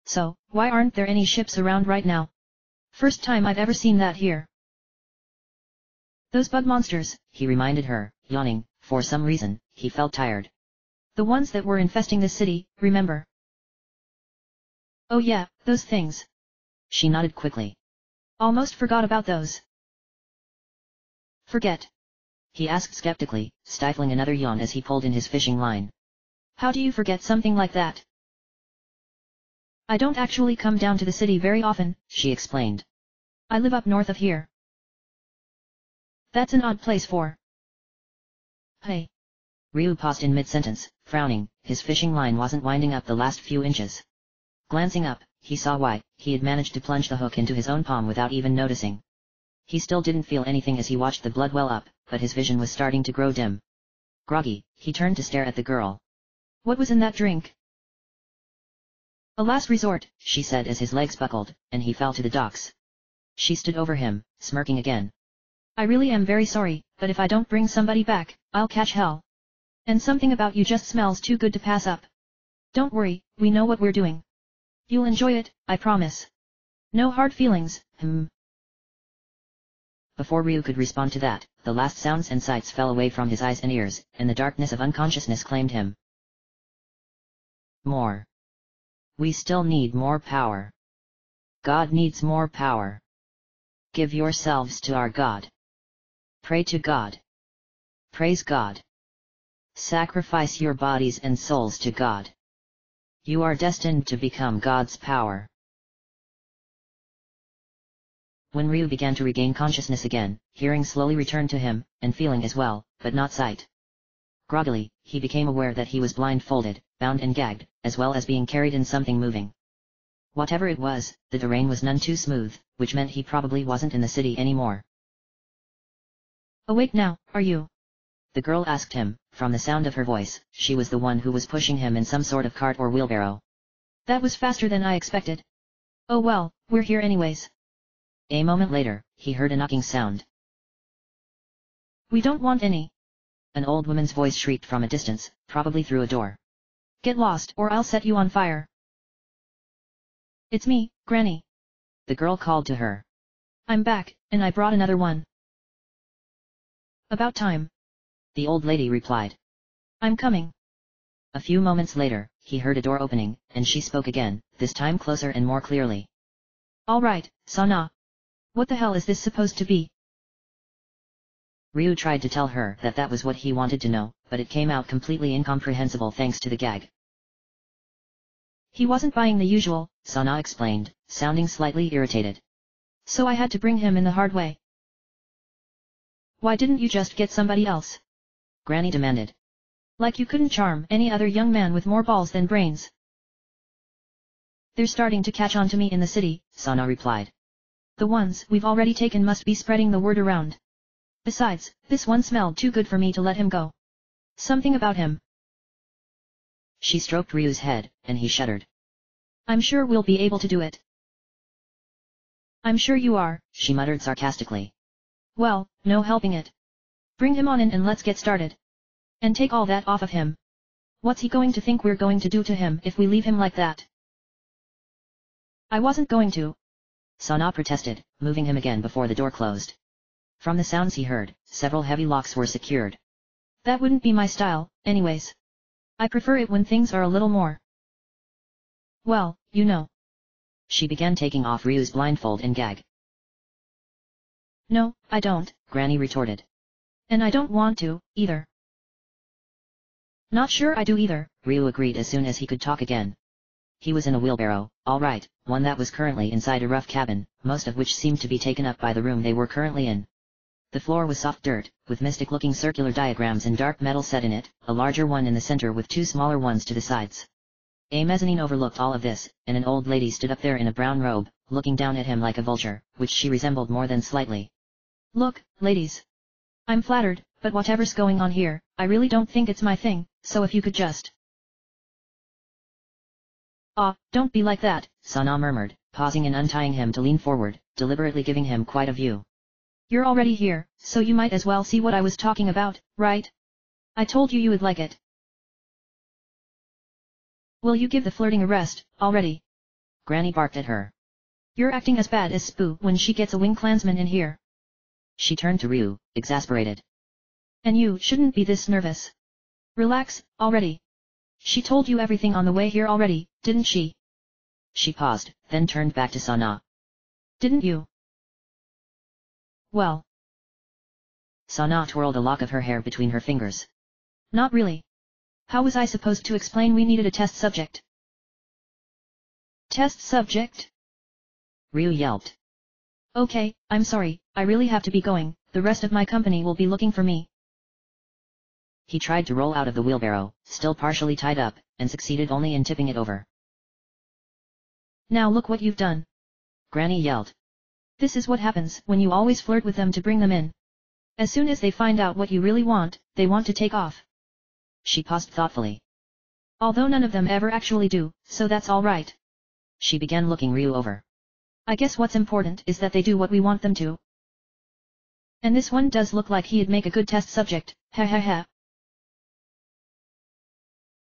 So, why aren't there any ships around right now? First time I've ever seen that here. Those bug monsters, he reminded her, yawning. For some reason, he felt tired. The ones that were infesting the city, remember? Oh yeah, those things. She nodded quickly. Almost forgot about those. Forget? He asked skeptically, stifling another yawn as he pulled in his fishing line. How do you forget something like that? I don't actually come down to the city very often, she explained. I live up north of here. That's an odd place for. Hey. Ryu paused in mid-sentence, frowning. His fishing line wasn't winding up the last few inches. Glancing up, he saw why. He had managed to plunge the hook into his own palm without even noticing. He still didn't feel anything as he watched the blood well up, but his vision was starting to grow dim. Groggy, he turned to stare at the girl. What was in that drink? A last resort, she said as his legs buckled, and he fell to the docks. She stood over him, smirking again. I really am very sorry, but if I don't bring somebody back, I'll catch hell. And something about you just smells too good to pass up. Don't worry, we know what we're doing. You'll enjoy it, I promise. No hard feelings, Before Ryu could respond to that, the last sounds and sights fell away from his eyes and ears, and the darkness of unconsciousness claimed him. More. We still need more power. God needs more power. Give yourselves to our God. Pray to God. Praise God. Sacrifice your bodies and souls to God. You are destined to become God's power. When Ryu began to regain consciousness again, hearing slowly returned to him, and feeling as well, but not sight. Groggily, he became aware that he was blindfolded, bound and gagged, as well as being carried in something moving. Whatever it was, the terrain was none too smooth, which meant he probably wasn't in the city anymore. Awake now, are you? The girl asked him. From the sound of her voice, she was the one who was pushing him in some sort of cart or wheelbarrow. That was faster than I expected. Oh well, we're here anyways. A moment later, he heard a knocking sound. We don't want any. An old woman's voice shrieked from a distance, probably through a door. Get lost or I'll set you on fire. It's me, Granny. The girl called to her. I'm back, and I brought another one. About time. The old lady replied. I'm coming. A few moments later, he heard a door opening, and she spoke again, this time closer and more clearly. All right, Sana. What the hell is this supposed to be? Ryu tried to tell her that that was what he wanted to know, but it came out completely incomprehensible thanks to the gag. He wasn't buying the usual, Sana explained, sounding slightly irritated. So I had to bring him in the hard way. Why didn't you just get somebody else? Granny demanded. Like you couldn't charm any other young man with more balls than brains. They're starting to catch on to me in the city, Sana replied. The ones we've already taken must be spreading the word around. Besides, this one smelled too good for me to let him go. Something about him. She stroked Ryu's head, and he shuddered. I'm sure we'll be able to do it. I'm sure you are, she muttered sarcastically. Well, no helping it. Bring him on in and let's get started. And take all that off of him. What's he going to think we're going to do to him if we leave him like that? I wasn't going to. Sana protested, moving him again before the door closed. From the sounds he heard, several heavy locks were secured. That wouldn't be my style, anyways. I prefer it when things are a little more. Well, you know. She began taking off Ryu's blindfold and gag. No, I don't, Granny retorted. And I don't want to, either. Not sure I do either, Ryu agreed as soon as he could talk again. He was in a wheelbarrow, all right, one that was currently inside a rough cabin, most of which seemed to be taken up by the room they were currently in. The floor was soft dirt, with mystic-looking circular diagrams in dark metal set in it, a larger one in the center with two smaller ones to the sides. A mezzanine overlooked all of this, and an old lady stood up there in a brown robe, looking down at him like a vulture, which she resembled more than slightly. Look, ladies. I'm flattered, but whatever's going on here, I really don't think it's my thing, so if you could just... Don't be like that, Sana murmured, pausing and untying him to lean forward, deliberately giving him quite a view. You're already here, so you might as well see what I was talking about, right? I told you you would like it. Will you give the flirting a rest, already? Granny barked at her. You're acting as bad as Spoo when she gets a wing clansman in here. She turned to Ryu, exasperated. And you shouldn't be this nervous. Relax, already. She told you everything on the way here already, didn't she? She paused, then turned back to Sana. Didn't you? Well. Sana twirled a lock of her hair between her fingers. Not really. How was I supposed to explain we needed a test subject? Test subject? Ryu yelped. Okay, I'm sorry, I really have to be going, the rest of my company will be looking for me. He tried to roll out of the wheelbarrow, still partially tied up, and succeeded only in tipping it over. Now look what you've done. Granny yelled. This is what happens when you always flirt with them to bring them in. As soon as they find out what you really want, they want to take off. She paused thoughtfully. Although none of them ever actually do, so that's all right. She began looking Ryu over. I guess what's important is that they do what we want them to. And this one does look like he'd make a good test subject, ha ha ha.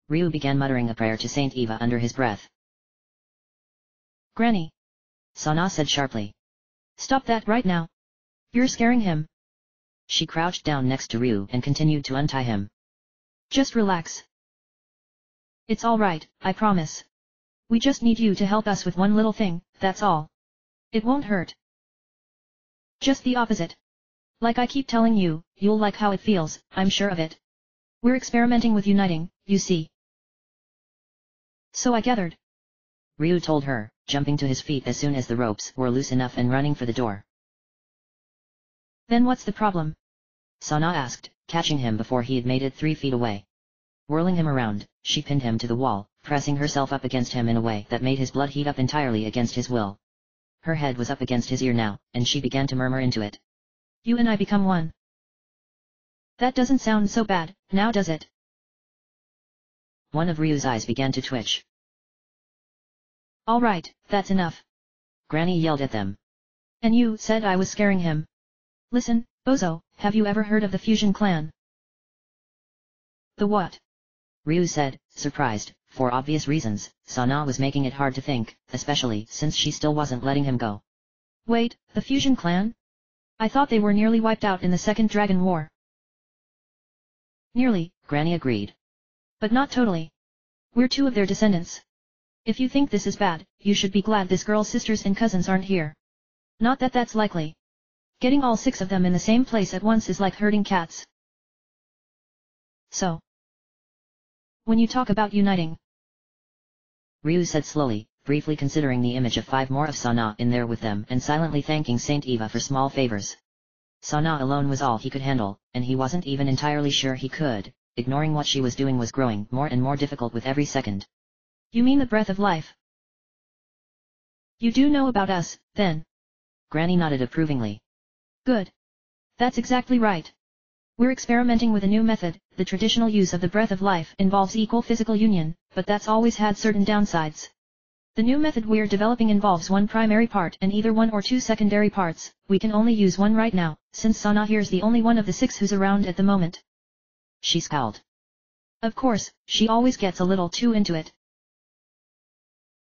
Ryu began muttering a prayer to Saint Eva under his breath. Granny. Sana said sharply. Stop that right now. You're scaring him. She crouched down next to Ryu and continued to untie him. Just relax. It's all right, I promise. We just need you to help us with one little thing, that's all. It won't hurt. Just the opposite. Like I keep telling you, you'll like how it feels, I'm sure of it. We're experimenting with uniting, you see. So I gathered. Ryu told her, jumping to his feet as soon as the ropes were loose enough and running for the door. Then what's the problem? Sana asked, catching him before he had made it 3 feet away. Whirling him around, she pinned him to the wall, pressing herself up against him in a way that made his blood heat up entirely against his will. Her head was up against his ear now, and she began to murmur into it. You and I become one. That doesn't sound so bad, now does it? One of Ryu's eyes began to twitch. All right, that's enough. Granny yelled at them. And you said I was scaring him. Listen, Bozo, have you ever heard of the Fusion Clan? The what? Ryu said, surprised. For obvious reasons, Sana was making it hard to think, especially since she still wasn't letting him go. Wait, the Fusion Clan? I thought they were nearly wiped out in the Second Dragon War. Nearly, Granny agreed. But not totally. We're 2 of their descendants. If you think this is bad, you should be glad this girl's sisters and cousins aren't here. Not that that's likely. Getting all 6 of them in the same place at once is like herding cats. So, when you talk about uniting, Ryu said slowly, briefly considering the image of 5 more of Sana in there with them and silently thanking Saint Eva for small favors. Sana alone was all he could handle, and he wasn't even entirely sure he could. Ignoring what she was doing was growing more and more difficult with every second. You mean the breath of life? You do know about us, then. Granny nodded approvingly. Good. That's exactly right. We're experimenting with a new method. The traditional use of the breath of life involves equal physical union, but that's always had certain downsides. The new method we're developing involves one primary part and either one or two secondary parts. We can only use one right now, since Sana here's the only one of the 6 who's around at the moment. She scowled. Of course, she always gets a little too into it.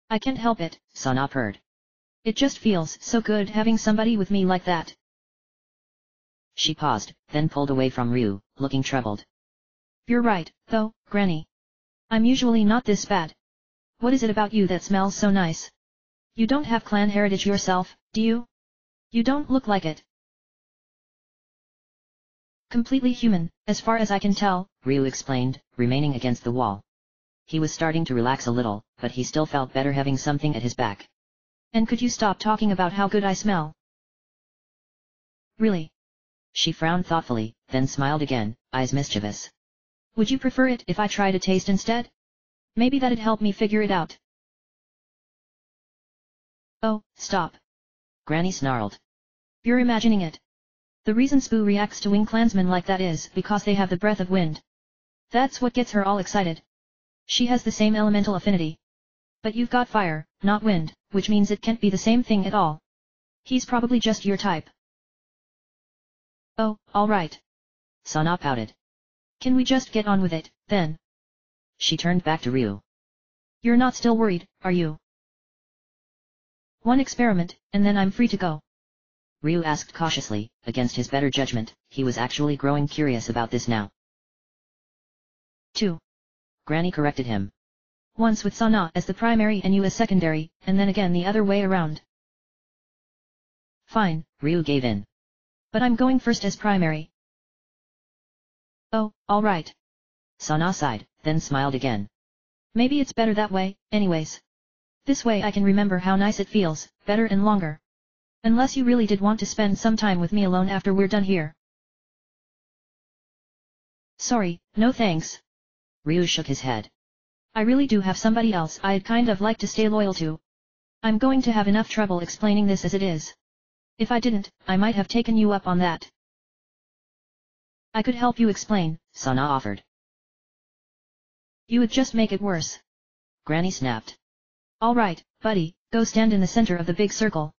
I can't help it, Sana purred. It just feels so good having somebody with me like that. She paused, then pulled away from Ryu, looking troubled. You're right, though, Granny. I'm usually not this bad. What is it about you that smells so nice? You don't have clan heritage yourself, do you? You don't look like it. Completely human, as far as I can tell, Ryu explained, remaining against the wall. He was starting to relax a little, but he still felt better having something at his back. And could you stop talking about how good I smell? Really? She frowned thoughtfully, then smiled again, eyes mischievous. Would you prefer it if I tried a taste instead? Maybe that'd help me figure it out. Oh, stop. Granny snarled. You're imagining it. The reason Spoo reacts to wing clansmen like that is because they have the breath of wind. That's what gets her all excited. She has the same elemental affinity. But you've got fire, not wind, which means it can't be the same thing at all. He's probably just your type. Oh, alright. Sana pouted. Can we just get on with it, then? She turned back to Ryu. You're not still worried, are you? One experiment, and then I'm free to go. Ryu asked cautiously, against his better judgment. He was actually growing curious about this now. 2. Granny corrected him. Once with Sana as the primary and you as secondary, and then again the other way around. Fine, Ryu gave in. But I'm going first as primary. Oh, alright. Sana sighed, then smiled again. Maybe it's better that way, anyways. This way I can remember how nice it feels, better and longer. Unless you really did want to spend some time with me alone after we're done here. Sorry, no thanks. Ryu shook his head. I really do have somebody else I'd kind of like to stay loyal to. I'm going to have enough trouble explaining this as it is. If I didn't, I might have taken you up on that. I could help you explain, Sana offered. You would just make it worse. Granny snapped. Alright, buddy, go stand in the center of the big circle.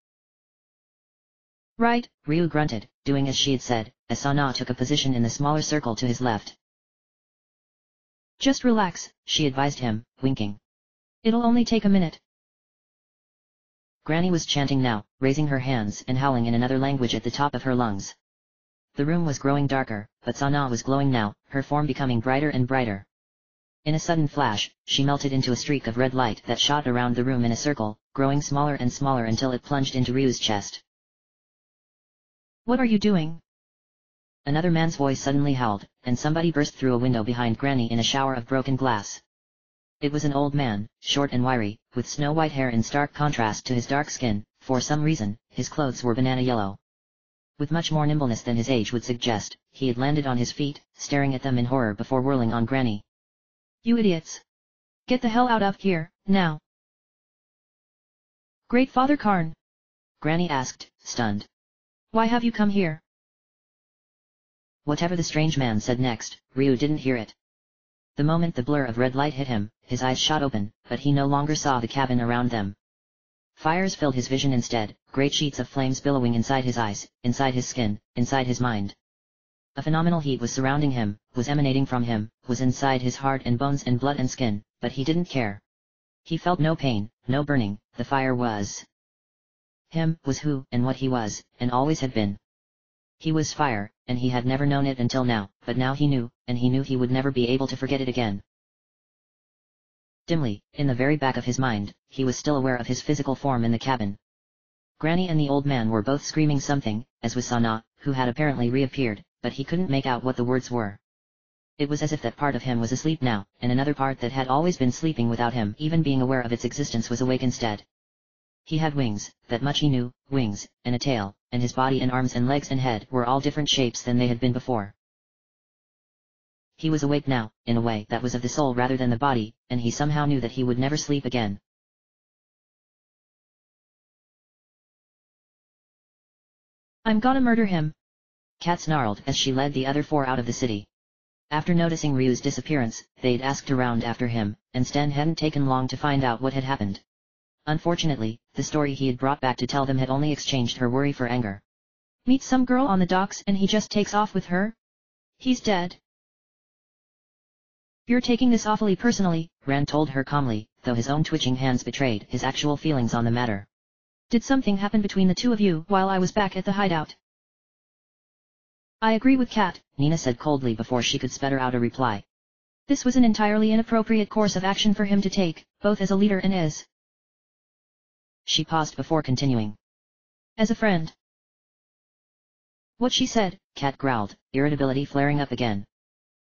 Right, Ryu grunted, doing as she had said, as Sana took a position in the smaller circle to his left. Just relax, she advised him, winking. It'll only take a minute. Granny was chanting now, raising her hands and howling in another language at the top of her lungs. The room was growing darker, but Sana was glowing now, her form becoming brighter and brighter. In a sudden flash, she melted into a streak of red light that shot around the room in a circle, growing smaller and smaller until it plunged into Ryu's chest. What are you doing? Another man's voice suddenly howled, and somebody burst through a window behind Granny in a shower of broken glass. It was an old man, short and wiry, with snow-white hair in stark contrast to his dark skin. For some reason, his clothes were banana yellow. With much more nimbleness than his age would suggest, he had landed on his feet, staring at them in horror before whirling on Granny. You idiots! Get the hell out of here, now! Great Father Karn! Granny asked, stunned. Why have you come here? Whatever the strange man said next, Ryu didn't hear it. The moment the blur of red light hit him, his eyes shot open, but he no longer saw the cabin around them. Fires filled his vision instead, great sheets of flames billowing inside his eyes, inside his skin, inside his mind. A phenomenal heat was surrounding him, was emanating from him, was inside his heart and bones and blood and skin, but he didn't care. He felt no pain, no burning, the fire was him, was who and what he was, and always had been. He was fire, and he had never known it until now, but now he knew, and he knew he would never be able to forget it again. Dimly, in the very back of his mind, he was still aware of his physical form in the cabin. Granny and the old man were both screaming something, as was Sana, who had apparently reappeared, but he couldn't make out what the words were. It was as if that part of him was asleep now, and another part that had always been sleeping without him even being aware of its existence was awake instead. He had wings, that much he knew, wings, and a tail, and his body and arms and legs and head were all different shapes than they had been before. He was awake now, in a way that was of the soul rather than the body, and he somehow knew that he would never sleep again. I'm gonna murder him. Kat snarled as she led the other four out of the city. After noticing Ryu's disappearance, they'd asked around after him, and Sten hadn't taken long to find out what had happened. Unfortunately, the story he had brought back to tell them had only exchanged her worry for anger. Meets some girl on the docks and he just takes off with her? He's dead. You're taking this awfully personally, Rand told her calmly, though his own twitching hands betrayed his actual feelings on the matter. Did something happen between the two of you while I was back at the hideout? I agree with Kat, Nina said coldly before she could sputter out a reply. This was an entirely inappropriate course of action for him to take, both as a leader and as... She paused before continuing. As a friend. What she said, Kat growled, irritability flaring up again.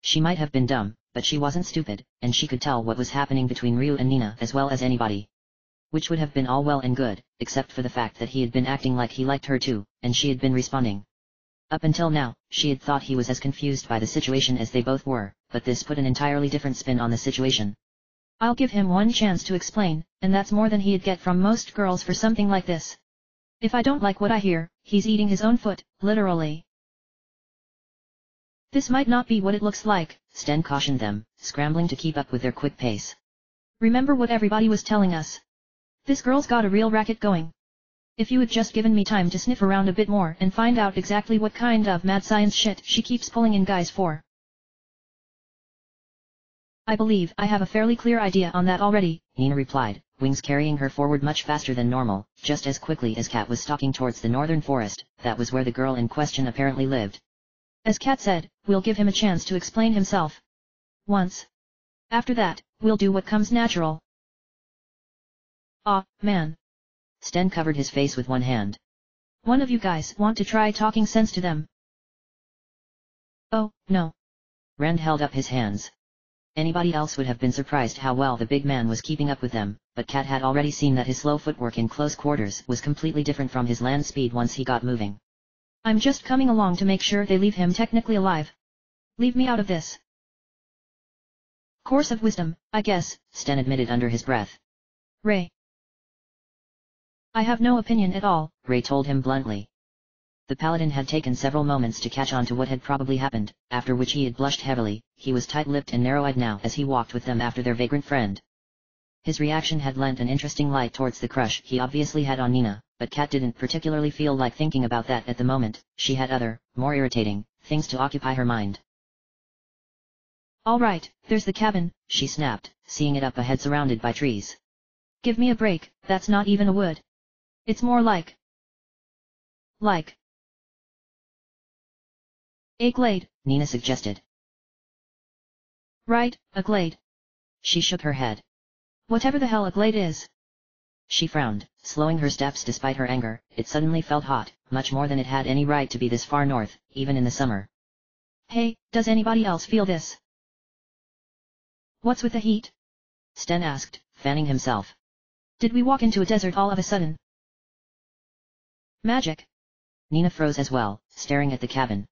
She might have been dumb, but she wasn't stupid, and she could tell what was happening between Ryu and Nina as well as anybody. Which would have been all well and good, except for the fact that he had been acting like he liked her too, and she had been responding. Up until now, she had thought he was as confused by the situation as they both were, but this put an entirely different spin on the situation. I'll give him one chance to explain, and that's more than he'd get from most girls for something like this. If I don't like what I hear, he's eating his own foot, literally. This might not be what it looks like, Sten cautioned them, scrambling to keep up with their quick pace. Remember what everybody was telling us. This girl's got a real racket going. If you had just given me time to sniff around a bit more and find out exactly what kind of mad science shit she keeps pulling in guys for. I believe I have a fairly clear idea on that already, Nina replied, wings carrying her forward much faster than normal, just as quickly as Kat was stalking towards the northern forest. That was where the girl in question apparently lived. As Kat said, we'll give him a chance to explain himself. Once. After that, we'll do what comes natural. Aw, man. Sten covered his face with one hand. One of you guys want to try talking sense to them? Oh, no. Rand held up his hands. Anybody else would have been surprised how well the big man was keeping up with them, but Kat had already seen that his slow footwork in close quarters was completely different from his land speed once he got moving. I'm just coming along to make sure they leave him technically alive. Leave me out of this. Course of wisdom, I guess, Sten admitted under his breath. Ray. I have no opinion at all, Ray told him bluntly. The paladin had taken several moments to catch on to what had probably happened, after which he had blushed heavily. He was tight-lipped and narrow-eyed now as he walked with them after their vagrant friend. His reaction had lent an interesting light towards the crush he obviously had on Nina, but Kat didn't particularly feel like thinking about that at the moment. She had other, more irritating, things to occupy her mind. All right, there's the cabin, she snapped, seeing it up ahead surrounded by trees. Give me a break, that's not even a wood. It's more like a glade, Nina suggested. Right, a glade. She shook her head. Whatever the hell a glade is. She frowned, slowing her steps despite her anger. It suddenly felt hot, much more than it had any right to be this far north, even in the summer. Hey, does anybody else feel this? What's with the heat? Sten asked, fanning himself. Did we walk into a desert all of a sudden? Magic. Nina froze as well, staring at the cabin.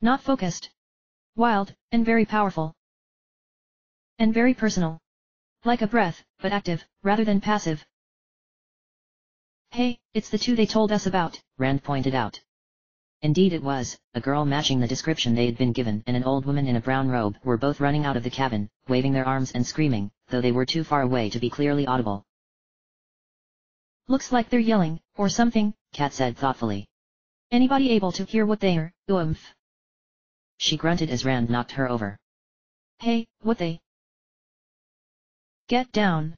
Not focused. Wild, and very powerful. And very personal. Like a breath, but active, rather than passive. Hey, it's the two they told us about, Rand pointed out. Indeed it was, a girl matching the description they had been given and an old woman in a brown robe were both running out of the cabin, waving their arms and screaming, though they were too far away to be clearly audible. Looks like they're yelling, or something, Kat said thoughtfully. Anybody able to hear what they're, oomph? She grunted as Rand knocked her over. Hey, what they? Get down.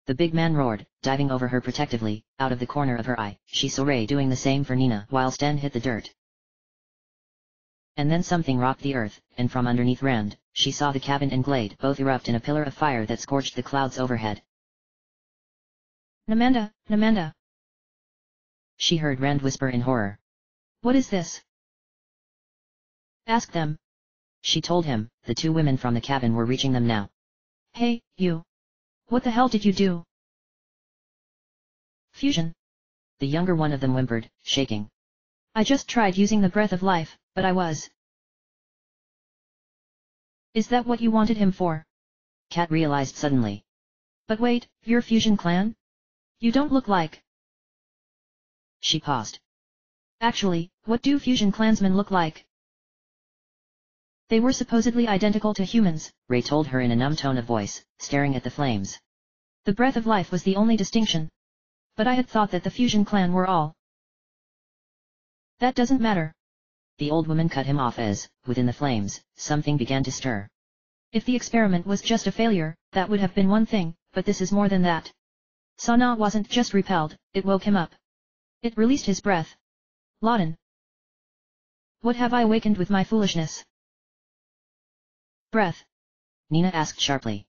The big man roared, diving over her protectively. Out of the corner of her eye, she saw Ray doing the same for Nina while Sten hit the dirt. And then something rocked the earth, and from underneath Rand, she saw the cabin and glade both erupt in a pillar of fire that scorched the clouds overhead. Namanda, Namanda. She heard Rand whisper in horror. What is this? Ask them. She told him. The two women from the cabin were reaching them now. Hey, you. What the hell did you do? Fusion. The younger one of them whimpered, shaking. I just tried using the breath of life, but I was. Is that what you wanted him for? Kat realized suddenly. But wait, you're Fusion Clan? You don't look like... She paused. Actually, what do fusion clansmen look like? They were supposedly identical to humans, Ray told her in a numb tone of voice, staring at the flames. The breath of life was the only distinction. But I had thought that the fusion clan were all. That doesn't matter. The old woman cut him off as, within the flames, something began to stir. If the experiment was just a failure, that would have been one thing, but this is more than that. Sana wasn't just repelled, it woke him up. It released his breath. Laden. What have I awakened with my foolishness? Breath. Nina asked sharply.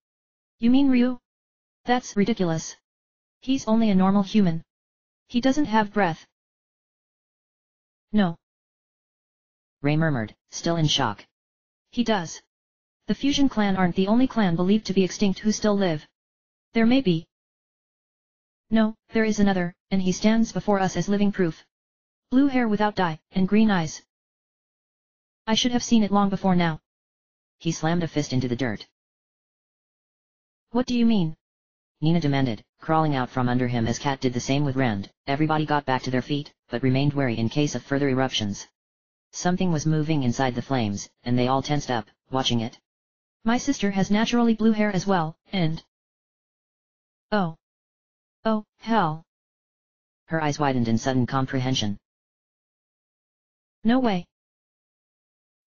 You mean Ryu? That's ridiculous. He's only a normal human. He doesn't have breath. No. Ray murmured, still in shock. He does. The fusion clan aren't the only clan believed to be extinct who still live. There may be. No, there is another, and he stands before us as living proof. Blue hair without dye, and green eyes. I should have seen it long before now. He slammed a fist into the dirt. What do you mean? Nina demanded, crawling out from under him as Kat did the same with Rand. Everybody got back to their feet, but remained wary in case of further eruptions. Something was moving inside the flames, and they all tensed up, watching it. My sister has naturally blue hair as well, and... Oh. Oh, hell. Her eyes widened in sudden comprehension. No way.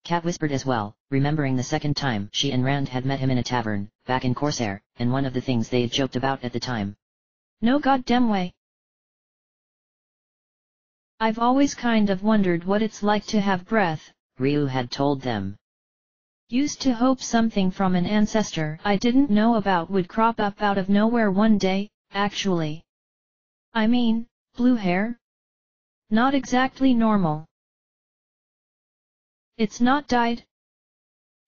Kat whispered as well, remembering the second time she and Rand had met him in a tavern, back in Corsair, and one of the things they had joked about at the time. No goddamn way. I've always kind of wondered what it's like to have breath, Ryu had told them. Used to hope something from an ancestor I didn't know about would crop up out of nowhere one day, actually. I mean, blue hair? Not exactly normal. It's not dyed?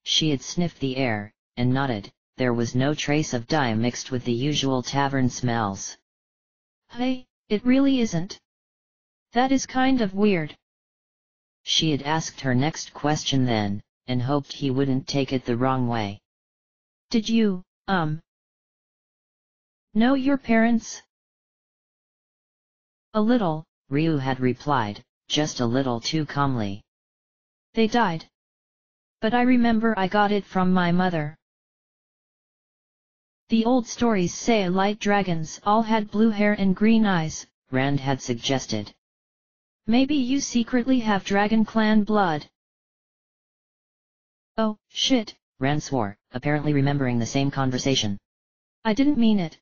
She had sniffed the air, and nodded. There was no trace of dye mixed with the usual tavern smells. Hey, it really isn't. That is kind of weird. She had asked her next question then, and hoped he wouldn't take it the wrong way. Did you, know your parents? A little, Ryu had replied, just a little too calmly. They died. But I remember I got it from my mother. The old stories say light dragons all had blue hair and green eyes, Rand had suggested. Maybe you secretly have Dragon Clan blood. Oh, shit, Rand swore, apparently remembering the same conversation. I didn't mean it.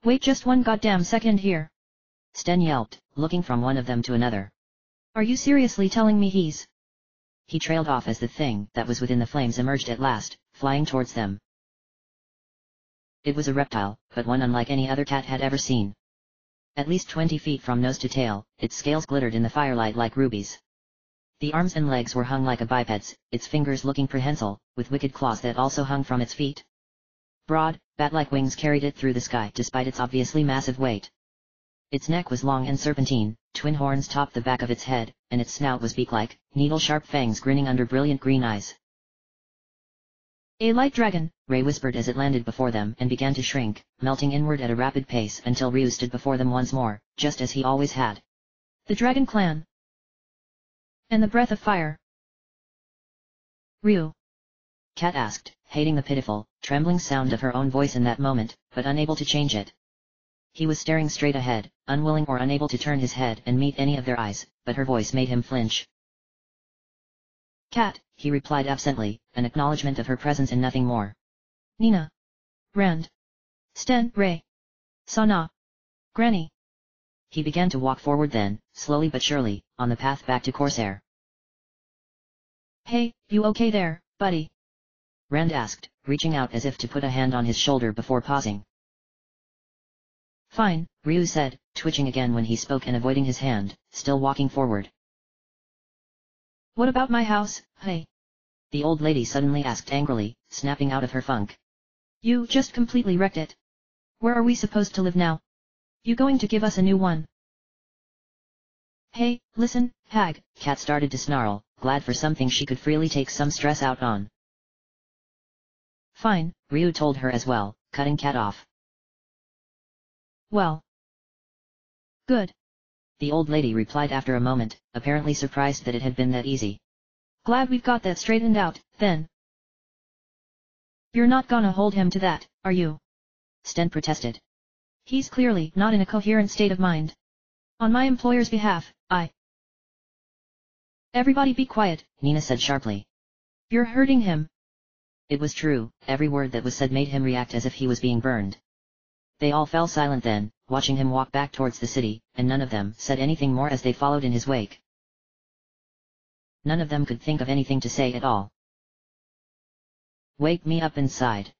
Wait just one goddamn second here. Sten yelped, looking from one of them to another. Are you seriously telling me he's... He trailed off as the thing that was within the flames emerged at last, flying towards them. It was a reptile, but one unlike any other Cat had ever seen. At least 20 feet from nose to tail, its scales glittered in the firelight like rubies. The arms and legs were hung like a biped's, its fingers looking prehensile, with wicked claws that also hung from its feet. Broad, bat-like wings carried it through the sky despite its obviously massive weight. Its neck was long and serpentine, twin horns topped the back of its head, and its snout was beak-like, needle-sharp fangs grinning under brilliant green eyes. A light dragon, Ray whispered as it landed before them and began to shrink, melting inward at a rapid pace until Ryu stood before them once more, just as he always had. The Dragon Clan. And the breath of fire. Ryu. Kat asked, hating the pitiful, trembling sound of her own voice in that moment, but unable to change it. He was staring straight ahead, unwilling or unable to turn his head and meet any of their eyes, but her voice made him flinch. Kat, he replied absently, an acknowledgement of her presence and nothing more. Nina. Rand. Sten, Ray. Sana. Granny. He began to walk forward then, slowly but surely, on the path back to Corsair. Hey, you okay there, buddy? Rand asked, reaching out as if to put a hand on his shoulder before pausing. Fine, Ryu said, twitching again when he spoke and avoiding his hand, still walking forward. What about my house, hey? The old lady suddenly asked angrily, snapping out of her funk. You just completely wrecked it. Where are we supposed to live now? You going to give us a new one? Hey, listen, hag. Kat started to snarl, glad for something she could freely take some stress out on. Fine, Ryu told her as well, cutting Kat off. Well. Good. The old lady replied after a moment, apparently surprised that it had been that easy. Glad we've got that straightened out, then. You're not gonna hold him to that, are you? Sten protested. He's clearly not in a coherent state of mind. On my employer's behalf, Everybody be quiet, Nina said sharply. You're hurting him. It was true, every word that was said made him react as if he was being burned. They all fell silent then, watching him walk back towards the city, and none of them said anything more as they followed in his wake. None of them could think of anything to say at all. Wake me up inside.